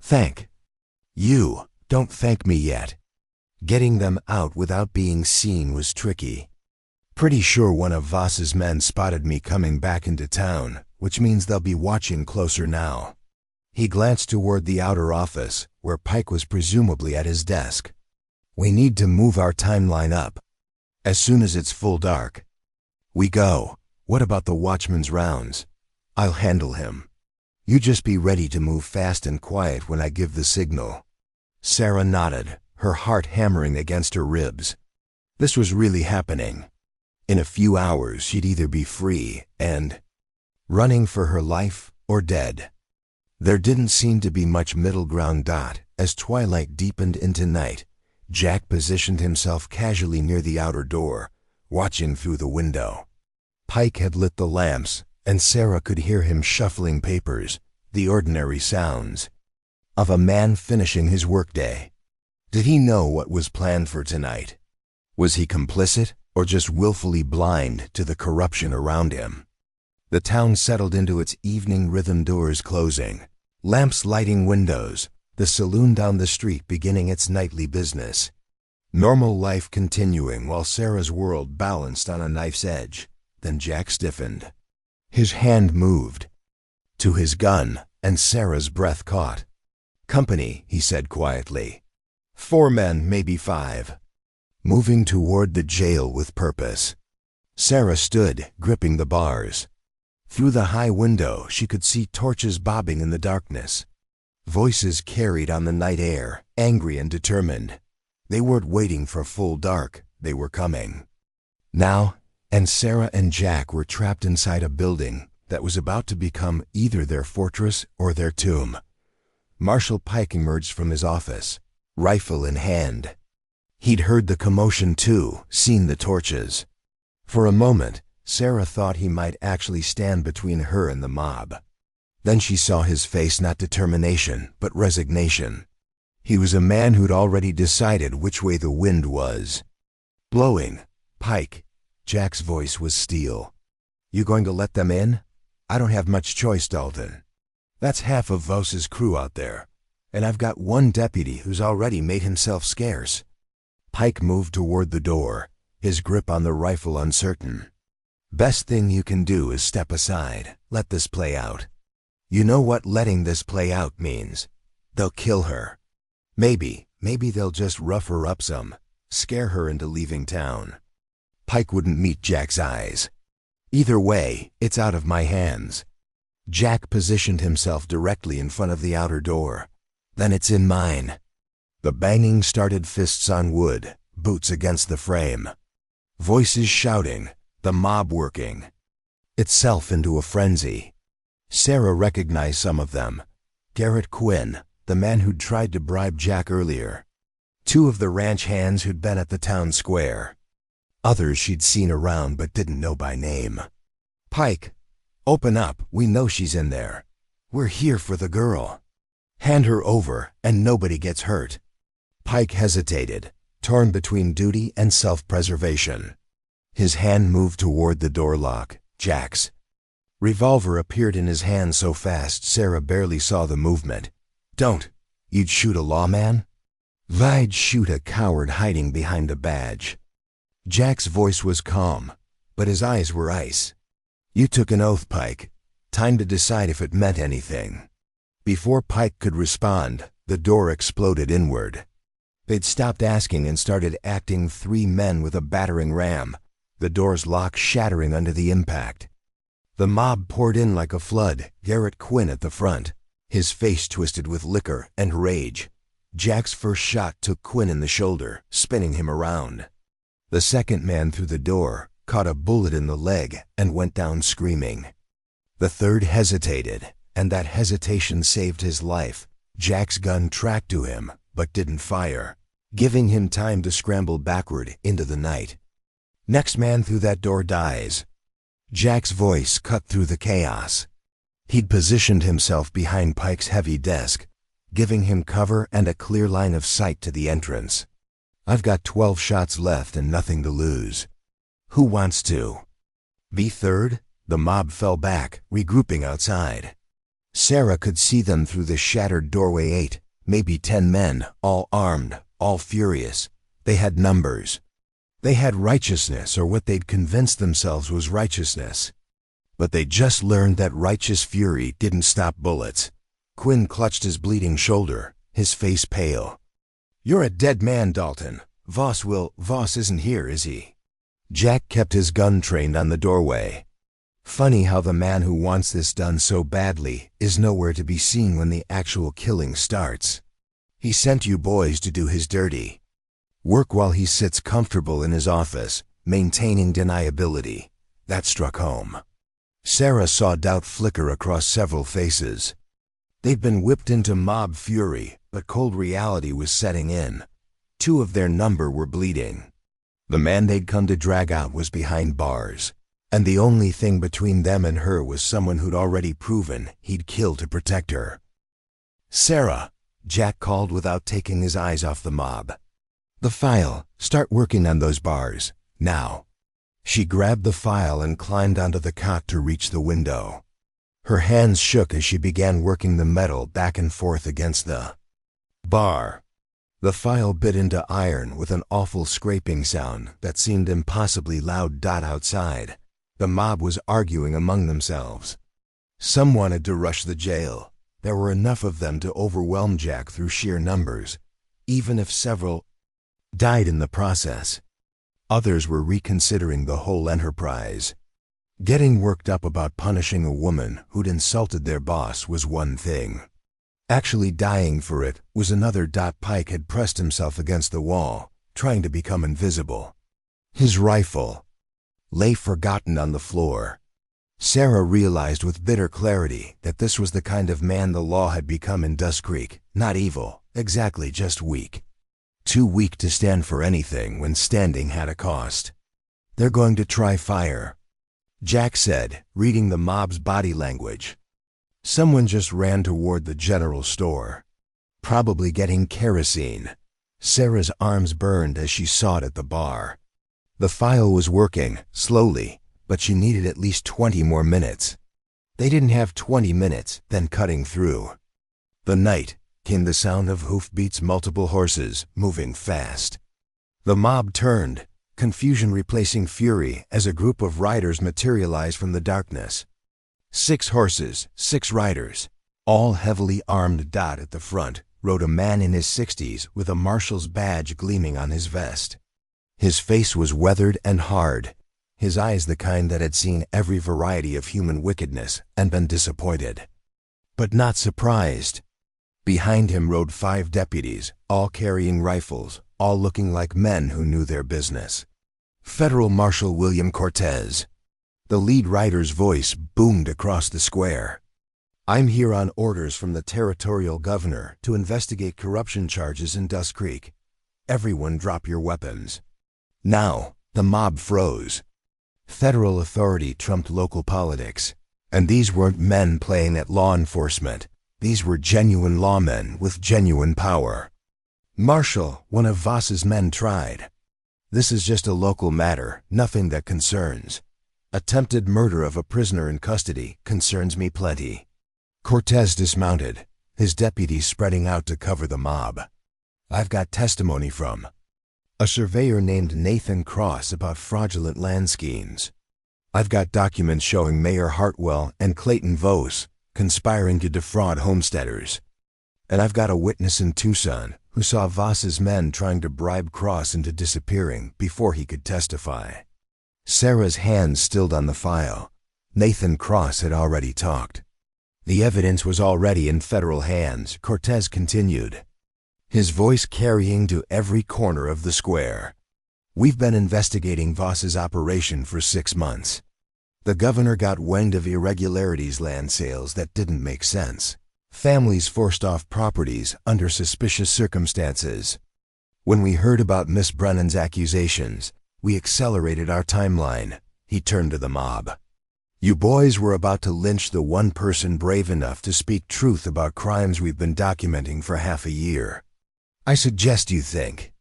Thank you. Don't thank me yet. Getting them out without being seen was tricky. Pretty sure one of Voss's men spotted me coming back into town, which means they'll be watching closer now. He glanced toward the outer office, where Pike was presumably at his desk. We need to move our timeline up. As soon as it's full dark. We go. What about the watchman's rounds? I'll handle him. You just be ready to move fast and quiet when I give the signal. Sarah nodded, her heart hammering against her ribs. This was really happening. In a few hours she'd either be free and running for her life or dead. There didn't seem to be much middle ground. As twilight deepened into night, Jack positioned himself casually near the outer door, watching through the window. Pike had lit the lamps, and Sarah could hear him shuffling papers, the ordinary sounds of a man finishing his workday. Did he know what was planned for tonight? Was he complicit, or just willfully blind to the corruption around him? The town settled into its evening rhythm, doors closing, lamps lighting windows, the saloon down the street beginning its nightly business. Normal life continuing while Sarah's world balanced on a knife's edge. Then Jack stiffened. His hand moved to his gun, and Sarah's breath caught. Company, he said quietly. 4 men, maybe 5. Moving toward the jail with purpose. Sarah stood, gripping the bars. Through the high window, she could see torches bobbing in the darkness. Voices carried on the night air, angry and determined. They weren't waiting for full dark, they were coming. Now, and Sarah and Jack were trapped inside a building that was about to become either their fortress or their tomb. Marshal Pike emerged from his office, rifle in hand. He'd heard the commotion too, seen the torches. For a moment, Sarah thought he might actually stand between her and the mob. Then she saw his face, not determination, but resignation. He was a man who'd already decided which way the wind was blowing. Pike. Jack's voice was steel. You going to let them in? I don't have much choice, Dalton. That's half of Voss's crew out there, and I've got one deputy who's already made himself scarce. Pike moved toward the door, his grip on the rifle uncertain. Best thing you can do is step aside, let this play out. You know what letting this play out means. They'll kill her. Maybe they'll just rough her up some, scare her into leaving town. Pike wouldn't meet Jack's eyes. Either way, it's out of my hands. Jack positioned himself directly in front of the outer door. Then it's in mine. The banging started, fists on wood, boots against the frame. Voices shouting, the mob working itself into a frenzy. Sarah recognized some of them. Garrett Quinn, the man who'd tried to bribe Jack earlier. 2 of the ranch hands who'd been at the town square. Others she'd seen around but didn't know by name. Pike, open up, we know she's in there. We're here for the girl. Hand her over and nobody gets hurt. Pike hesitated, torn between duty and self-preservation. His hand moved toward the door lock, Jack's. Revolver appeared in his hand so fast Sarah barely saw the movement. Don't. You'd shoot a lawman? I'd shoot a coward hiding behind a badge. Jack's voice was calm, but his eyes were ice. You took an oath, Pike. Time to decide if it meant anything. Before Pike could respond, the door exploded inward. They'd stopped asking and started acting, 3 men with a battering ram, the door's lock shattering under the impact. The mob poured in like a flood, Garrett Quinn at the front, his face twisted with liquor and rage. Jack's first shot took Quinn in the shoulder, spinning him around. The second man through the door caught a bullet in the leg and went down screaming. The third hesitated, and that hesitation saved his life. Jack's gun tracked to him, but didn't fire, giving him time to scramble backward into the night. Next man through that door dies. Jack's voice cut through the chaos. He'd positioned himself behind Pike's heavy desk, giving him cover and a clear line of sight to the entrance. I've got 12 shots left and nothing to lose. Who wants to be third? The mob fell back, regrouping outside. Sarah could see them through the shattered doorway, 8, maybe 10 men, all armed, all furious. They had numbers. They had righteousness, or what they'd convinced themselves was righteousness. But they just learned that righteous fury didn't stop bullets. Quinn clutched his bleeding shoulder, his face pale. You're a dead man, Dalton. Voss isn't here, is he? Jack kept his gun trained on the doorway. Funny how the man who wants this done so badly is nowhere to be seen when the actual killing starts. He sent you boys to do his dirty work while he sits comfortable in his office, maintaining deniability. That struck home. Sarah saw doubt flicker across several faces. They'd been whipped into mob fury, but cold reality was setting in. 2 of their number were bleeding. The man they'd come to drag out was behind bars, and the only thing between them and her was someone who'd already proven he'd kill to protect her. Sarah, Jack called without taking his eyes off the mob. The file. Start working on those bars, now. She grabbed the file and climbed onto the cot to reach the window. Her hands shook as she began working the metal back and forth against the bar. The file bit into iron with an awful scraping sound that seemed impossibly loud. Outside, the mob was arguing among themselves. Some wanted to rush the jail. There were enough of them to overwhelm Jack through sheer numbers, even if several died in the process. Others were reconsidering the whole enterprise. Getting worked up about punishing a woman who'd insulted their boss was one thing. Actually dying for it was another. Pike had pressed himself against the wall, trying to become invisible. His rifle lay forgotten on the floor. Sarah realized with bitter clarity that this was the kind of man the law had become in Dusk Creek. Not evil, exactly, just weak. Too weak to stand for anything when standing had a cost. They're going to try fire, Jack said, reading the mob's body language. Someone just ran toward the general store, probably getting kerosene. Sarah's arms burned as she sawed at the bar. The file was working, slowly, but she needed at least 20 more minutes. They didn't have 20 minutes, then cutting through the night came the sound of hoofbeats, multiple horses, moving fast. The mob turned, confusion replacing fury as a group of riders materialized from the darkness. 6 horses, 6 riders, all heavily armed. At the front rode a man in his 60s with a marshal's badge gleaming on his vest. His face was weathered and hard, his eyes the kind that had seen every variety of human wickedness and been disappointed, but not surprised. Behind him rode 5 deputies, all carrying rifles, all looking like men who knew their business. Federal Marshal William Cortez. The lead rider's voice boomed across the square. I'm here on orders from the territorial governor to investigate corruption charges in Dusk Creek. Everyone drop your weapons. Now, the mob froze. Federal authority trumped local politics. And these weren't men playing at law enforcement. These were genuine lawmen with genuine power. Marshal, one of Voss's men tried. This is just a local matter, nothing that concerns. Attempted murder of a prisoner in custody concerns me plenty. Cortez dismounted, his deputies spreading out to cover the mob. I've got testimony from a surveyor named Nathan Cross about fraudulent land schemes. I've got documents showing Mayor Hartwell and Clayton Voss conspiring to defraud homesteaders. And I've got a witness in Tucson who saw Voss's men trying to bribe Cross into disappearing before he could testify. Sarah's hands stilled on the file. Nathan Cross had already talked. The evidence was already in federal hands, Cortez continued, his voice carrying to every corner of the square. We've been investigating Voss's operation for 6 months. The governor got wind of irregularities land sales that didn't make sense. Families forced off properties under suspicious circumstances. When we heard about Miss Brennan's accusations, we accelerated our timeline. He turned to the mob. You boys were about to lynch the one person brave enough to speak truth about crimes we've been documenting for half a year. I suggest you think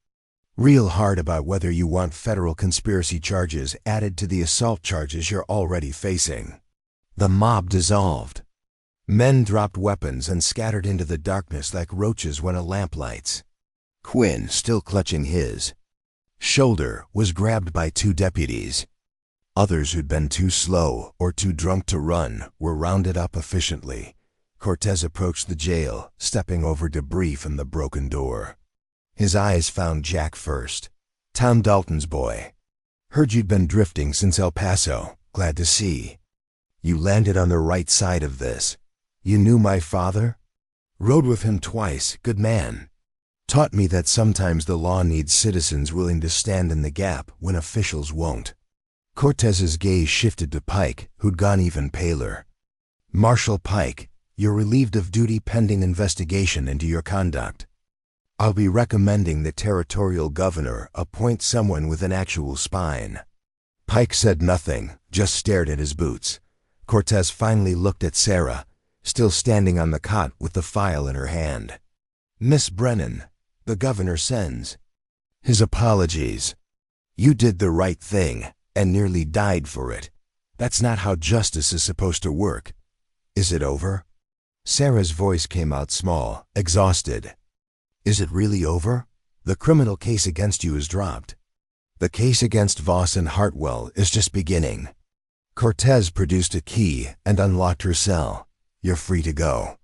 real hard about whether you want federal conspiracy charges added to the assault charges you're already facing. The mob dissolved. Men dropped weapons and scattered into the darkness like roaches when a lamp lights. Quinn, still clutching his shoulder, was grabbed by 2 deputies. Others who'd been too slow or too drunk to run were rounded up efficiently. Cortez approached the jail, stepping over debris from the broken door. His eyes found Jack first. Tom Dalton's boy. Heard you'd been drifting since El Paso. Glad to see. You landed on the right side of this. You knew my father? Rode with him twice, good man. Taught me that sometimes the law needs citizens willing to stand in the gap when officials won't. Cortez's gaze shifted to Pike, who'd gone even paler. Marshal Pike, you're relieved of duty pending investigation into your conduct. I'll be recommending the territorial governor appoint someone with an actual spine. Pike said nothing, just stared at his boots. Cortez finally looked at Sarah, still standing on the cot with the file in her hand. Miss Brennan, the governor sends his apologies. You did the right thing and nearly died for it. That's not how justice is supposed to work. Is it over? Sarah's voice came out small, exhausted. Is it really over? The criminal case against you is dropped. The case against Voss and Hartwell is just beginning. Cortez produced a key and unlocked her cell. You're free to go.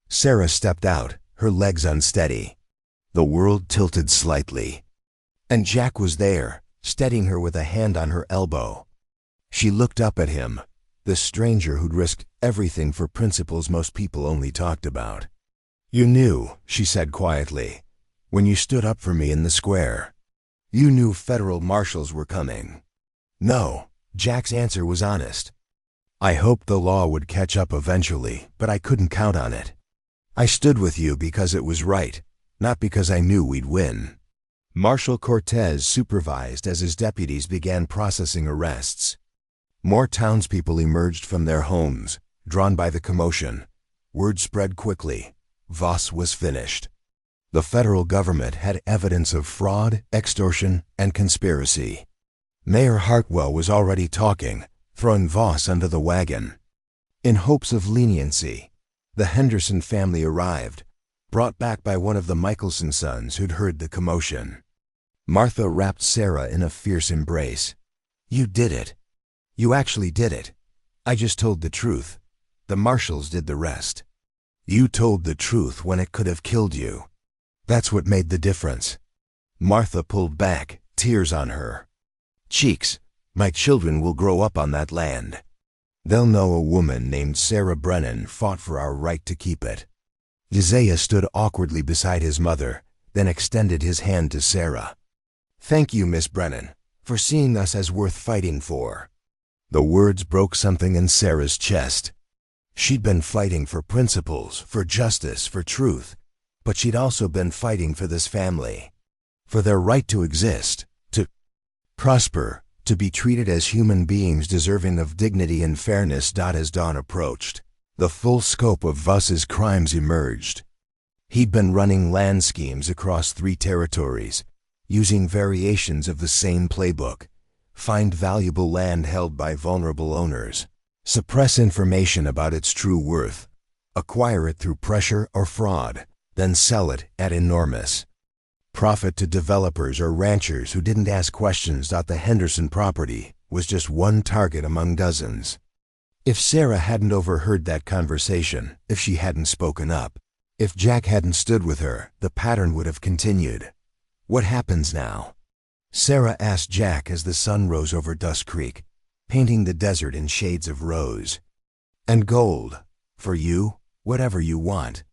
Sarah stepped out, her legs unsteady. The world tilted slightly. And Jack was there, steadying her with a hand on her elbow. She looked up at him, the stranger who'd risked everything for principles most people only talked about. You knew, she said quietly, when you stood up for me in the square. You knew federal marshals were coming. No, Jack's answer was honest. I hoped the law would catch up eventually, but I couldn't count on it. I stood with you because it was right, not because I knew we'd win. Marshal Cortez supervised as his deputies began processing arrests. More townspeople emerged from their homes, drawn by the commotion. Word spread quickly. Voss was finished. The federal government had evidence of fraud, extortion, and conspiracy. Mayor Hartwell was already talking, throwing Voss under the wagon. In hopes of leniency, the Henderson family arrived, brought back by one of the Michelson sons who'd heard the commotion. Martha wrapped Sarah in a fierce embrace. You did it. You actually did it. I just told the truth. The marshals did the rest. You told the truth when it could have killed you. That's what made the difference. Martha pulled back, tears on her cheeks. My children will grow up on that land. They'll know a woman named Sarah Brennan fought for our right to keep it." Isaiah stood awkwardly beside his mother, then extended his hand to Sarah. "Thank you, Miss Brennan, for seeing us as worth fighting for." The words broke something in Sarah's chest. She'd been fighting for principles, for justice, for truth, but she'd also been fighting for this family, for their right to exist, to prosper, to be treated as human beings deserving of dignity and fairness. As dawn approached, the full scope of Voss's crimes emerged. He'd been running land schemes across 3 territories, using variations of the same playbook: find valuable land held by vulnerable owners, suppress information about its true worth, acquire it through pressure or fraud, then sell it at enormous profit to developers or ranchers who didn't ask questions. The Henderson property was just one target among dozens. If Sarah hadn't overheard that conversation, if she hadn't spoken up, if Jack hadn't stood with her, the pattern would have continued. "What happens now?" Sarah asked Jack as the sun rose over Dusk Creek, painting the desert in shades of rose and gold. "For you, whatever you want.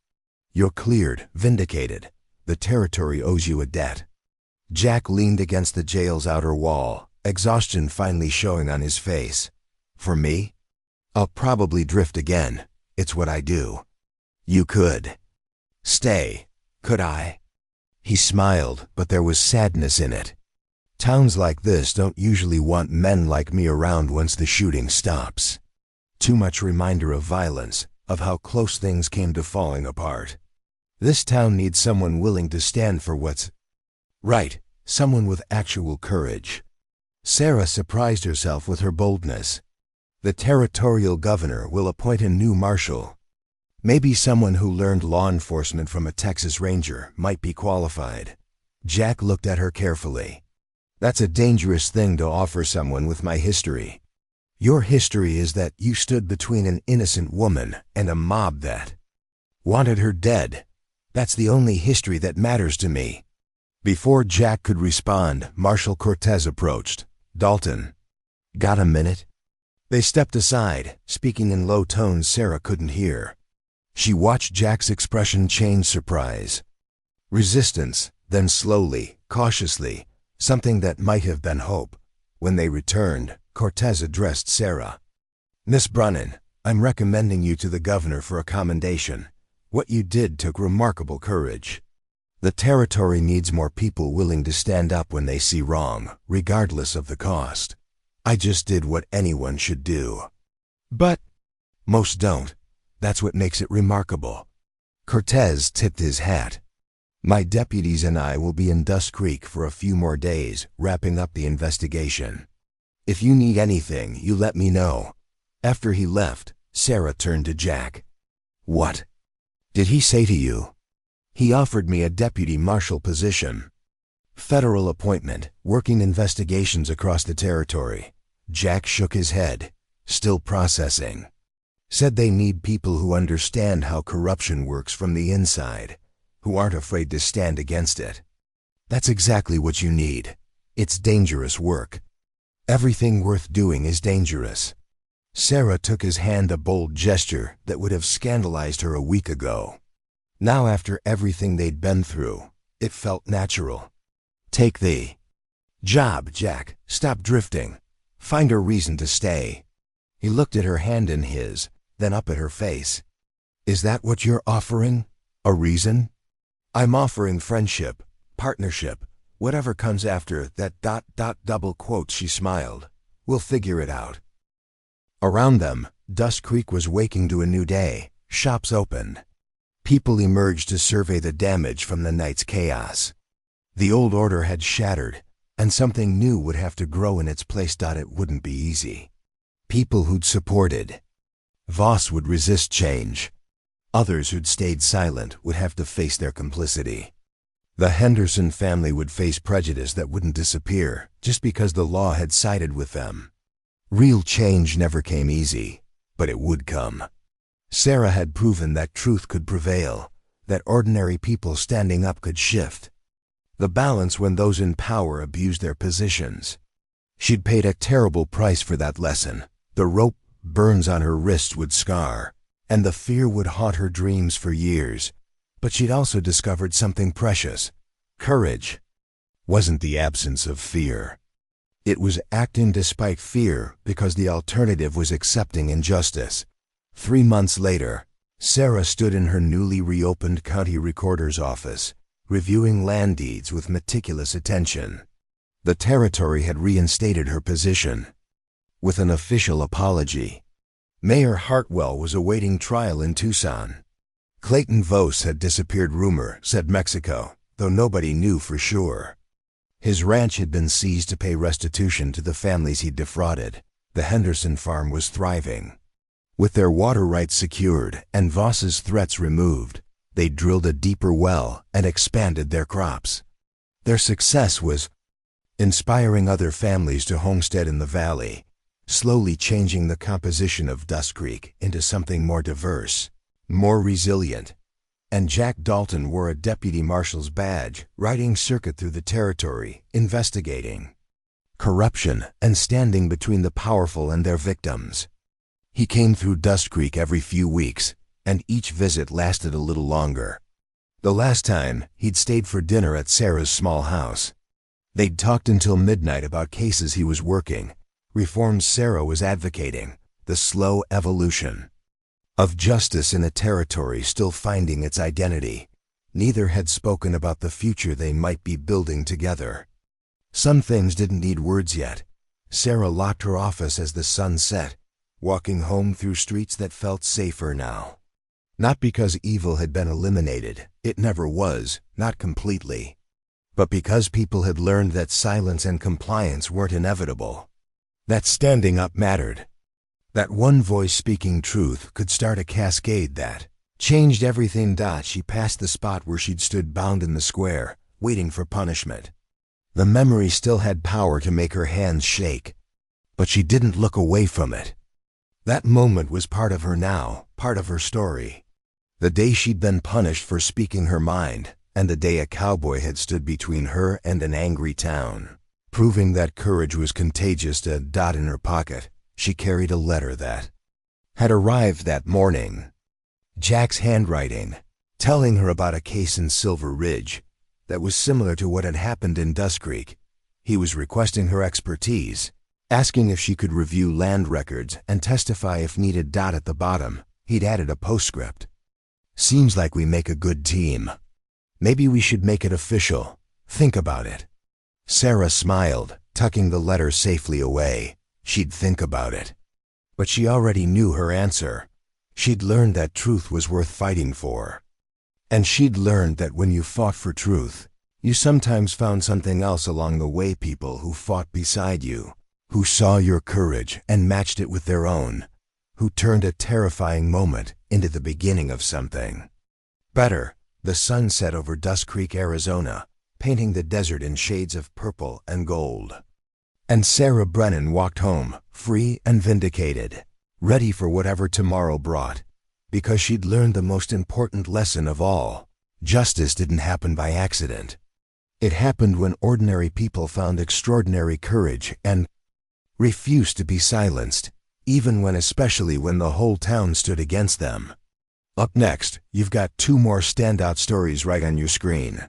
You're cleared, vindicated. The territory owes you a debt." Jack leaned against the jail's outer wall, exhaustion finally showing on his face. "For me? I'll probably drift again. It's what I do." "You could stay, could I?" He smiled, but there was sadness in it. "Towns like this don't usually want men like me around once the shooting stops. Too much reminder of violence, of how close things came to falling apart. This town needs someone willing to stand for what's right, someone with actual courage." Sarah surprised herself with her boldness. "The territorial governor will appoint a new marshal. Maybe someone who learned law enforcement from a Texas Ranger might be qualified." Jack looked at her carefully. "That's a dangerous thing to offer someone with my history. Your history is that you stood between an innocent woman and a mob that wanted her dead. That's the only history that matters to me." Before Jack could respond, Marshal Cortez approached. "Dalton, got a minute?" They stepped aside, speaking in low tones Sarah couldn't hear. She watched Jack's expression change: surprise, resistance, then slowly, cautiously, something that might have been hope. When they returned, Cortez addressed Sarah. "Miss Brennan, I'm recommending you to the governor for a commendation. What you did took remarkable courage. The territory needs more people willing to stand up when they see wrong, regardless of the cost. I just did what anyone should do. But most don't. That's what makes it remarkable." Cortez tipped his hat. "My deputies and I will be in Dusk Creek for a few more days, wrapping up the investigation. If you need anything, you let me know." After he left, Sarah turned to Jack. "What did he say to you?" "He offered me a deputy marshal position. Federal appointment, working investigations across the territory." Jack shook his head, still processing. "Said they need people who understand how corruption works from the inside, who aren't afraid to stand against it. That's exactly what you need. It's dangerous work. Everything worth doing is dangerous." Sarah took his hand, a bold gesture that would have scandalized her a week ago. Now, after everything they'd been through, it felt natural. "Take the job, Jack. Stop drifting. Find a reason to stay." He looked at her hand in his, then up at her face. "Is that what you're offering? A reason?" "I'm offering friendship, partnership, whatever comes after that ... double quote." She smiled. "We'll figure it out." Around them, Dusk Creek was waking to a new day. Shops opened. People emerged to survey the damage from the night's chaos. The old order had shattered, and something new would have to grow in its place. It wouldn't be easy. People who'd supported Voss would resist change. Others who'd stayed silent would have to face their complicity. The Henderson family would face prejudice that wouldn't disappear just because the law had sided with them. Real change never came easy, but it would come. Sarah had proven that truth could prevail, that ordinary people standing up could shift the balance when those in power abused their positions. She'd paid a terrible price for that lesson. The rope burns on her wrists would scar, and the fear would haunt her dreams for years. But she'd also discovered something precious. Courage wasn't the absence of fear. It was acting despite fear because the alternative was accepting injustice. 3 months later, Sarah stood in her newly reopened county recorder's office, reviewing land deeds with meticulous attention. The territory had reinstated her position with an official apology. Mayor Hartwell was awaiting trial in Tucson. Clayton Voss had disappeared, rumor said Mexico, though nobody knew for sure. His ranch had been seized to pay restitution to the families he'd defrauded. The Henderson farm was thriving. With their water rights secured and Voss's threats removed, they drilled a deeper well and expanded their crops. Their success was inspiring other families to homestead in the valley, slowly changing the composition of Dusk Creek into something more diverse, more resilient. And Jack Dalton wore a deputy marshal's badge, riding circuit through the territory, investigating corruption and standing between the powerful and their victims. He came through Dusk Creek every few weeks, and each visit lasted a little longer. The last time, he'd stayed for dinner at Sarah's small house. They'd talked until midnight about cases he was working, reforms Sarah was advocating, the slow evolution of justice in a territory still finding its identity. Neither had spoken about the future they might be building together. Some things didn't need words yet. Sarah locked her office as the sun set, walking home through streets that felt safer now. Not because evil had been eliminated, it never was, not completely, but because people had learned that silence and compliance weren't inevitable, that standing up mattered, that one voice speaking truth could start a cascade that changed everything. She passed the spot where she'd stood bound in the square, waiting for punishment. The memory still had power to make her hands shake, but she didn't look away from it. That moment was part of her now, part of her story. The day she'd been punished for speaking her mind, and the day a cowboy had stood between her and an angry town, proving that courage was contagious. A dot in her pocket, she carried a letter that had arrived that morning. Jack's handwriting, telling her about a case in Silver Ridge that was similar to what had happened in Dusk Creek. He was requesting her expertise, asking if she could review land records and testify if needed. At the bottom, he'd added a postscript. Seems like we make a good team. Maybe we should make it official. Think about it. Sarah smiled, tucking the letter safely away. She'd think about it. But she already knew her answer. She'd learned that truth was worth fighting for. And she'd learned that when you fought for truth, you sometimes found something else along the way. People who fought beside you, who saw your courage and matched it with their own, who turned a terrifying moment into the beginning of something better. The sun set over Dusk Creek, Arizona, painting the desert in shades of purple and gold. And Sarah Brennan walked home, free and vindicated, ready for whatever tomorrow brought, because she'd learned the most important lesson of all. Justice didn't happen by accident. It happened when ordinary people found extraordinary courage and refused to be silenced, especially when the whole town stood against them. Up next, you've got 2 more standout stories right on your screen.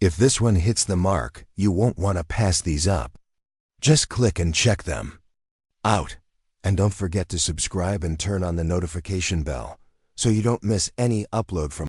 If this one hits the mark, you won't want to pass these up. Just click and check them out. And don't forget to subscribe and turn on the notification bell so you don't miss any upload from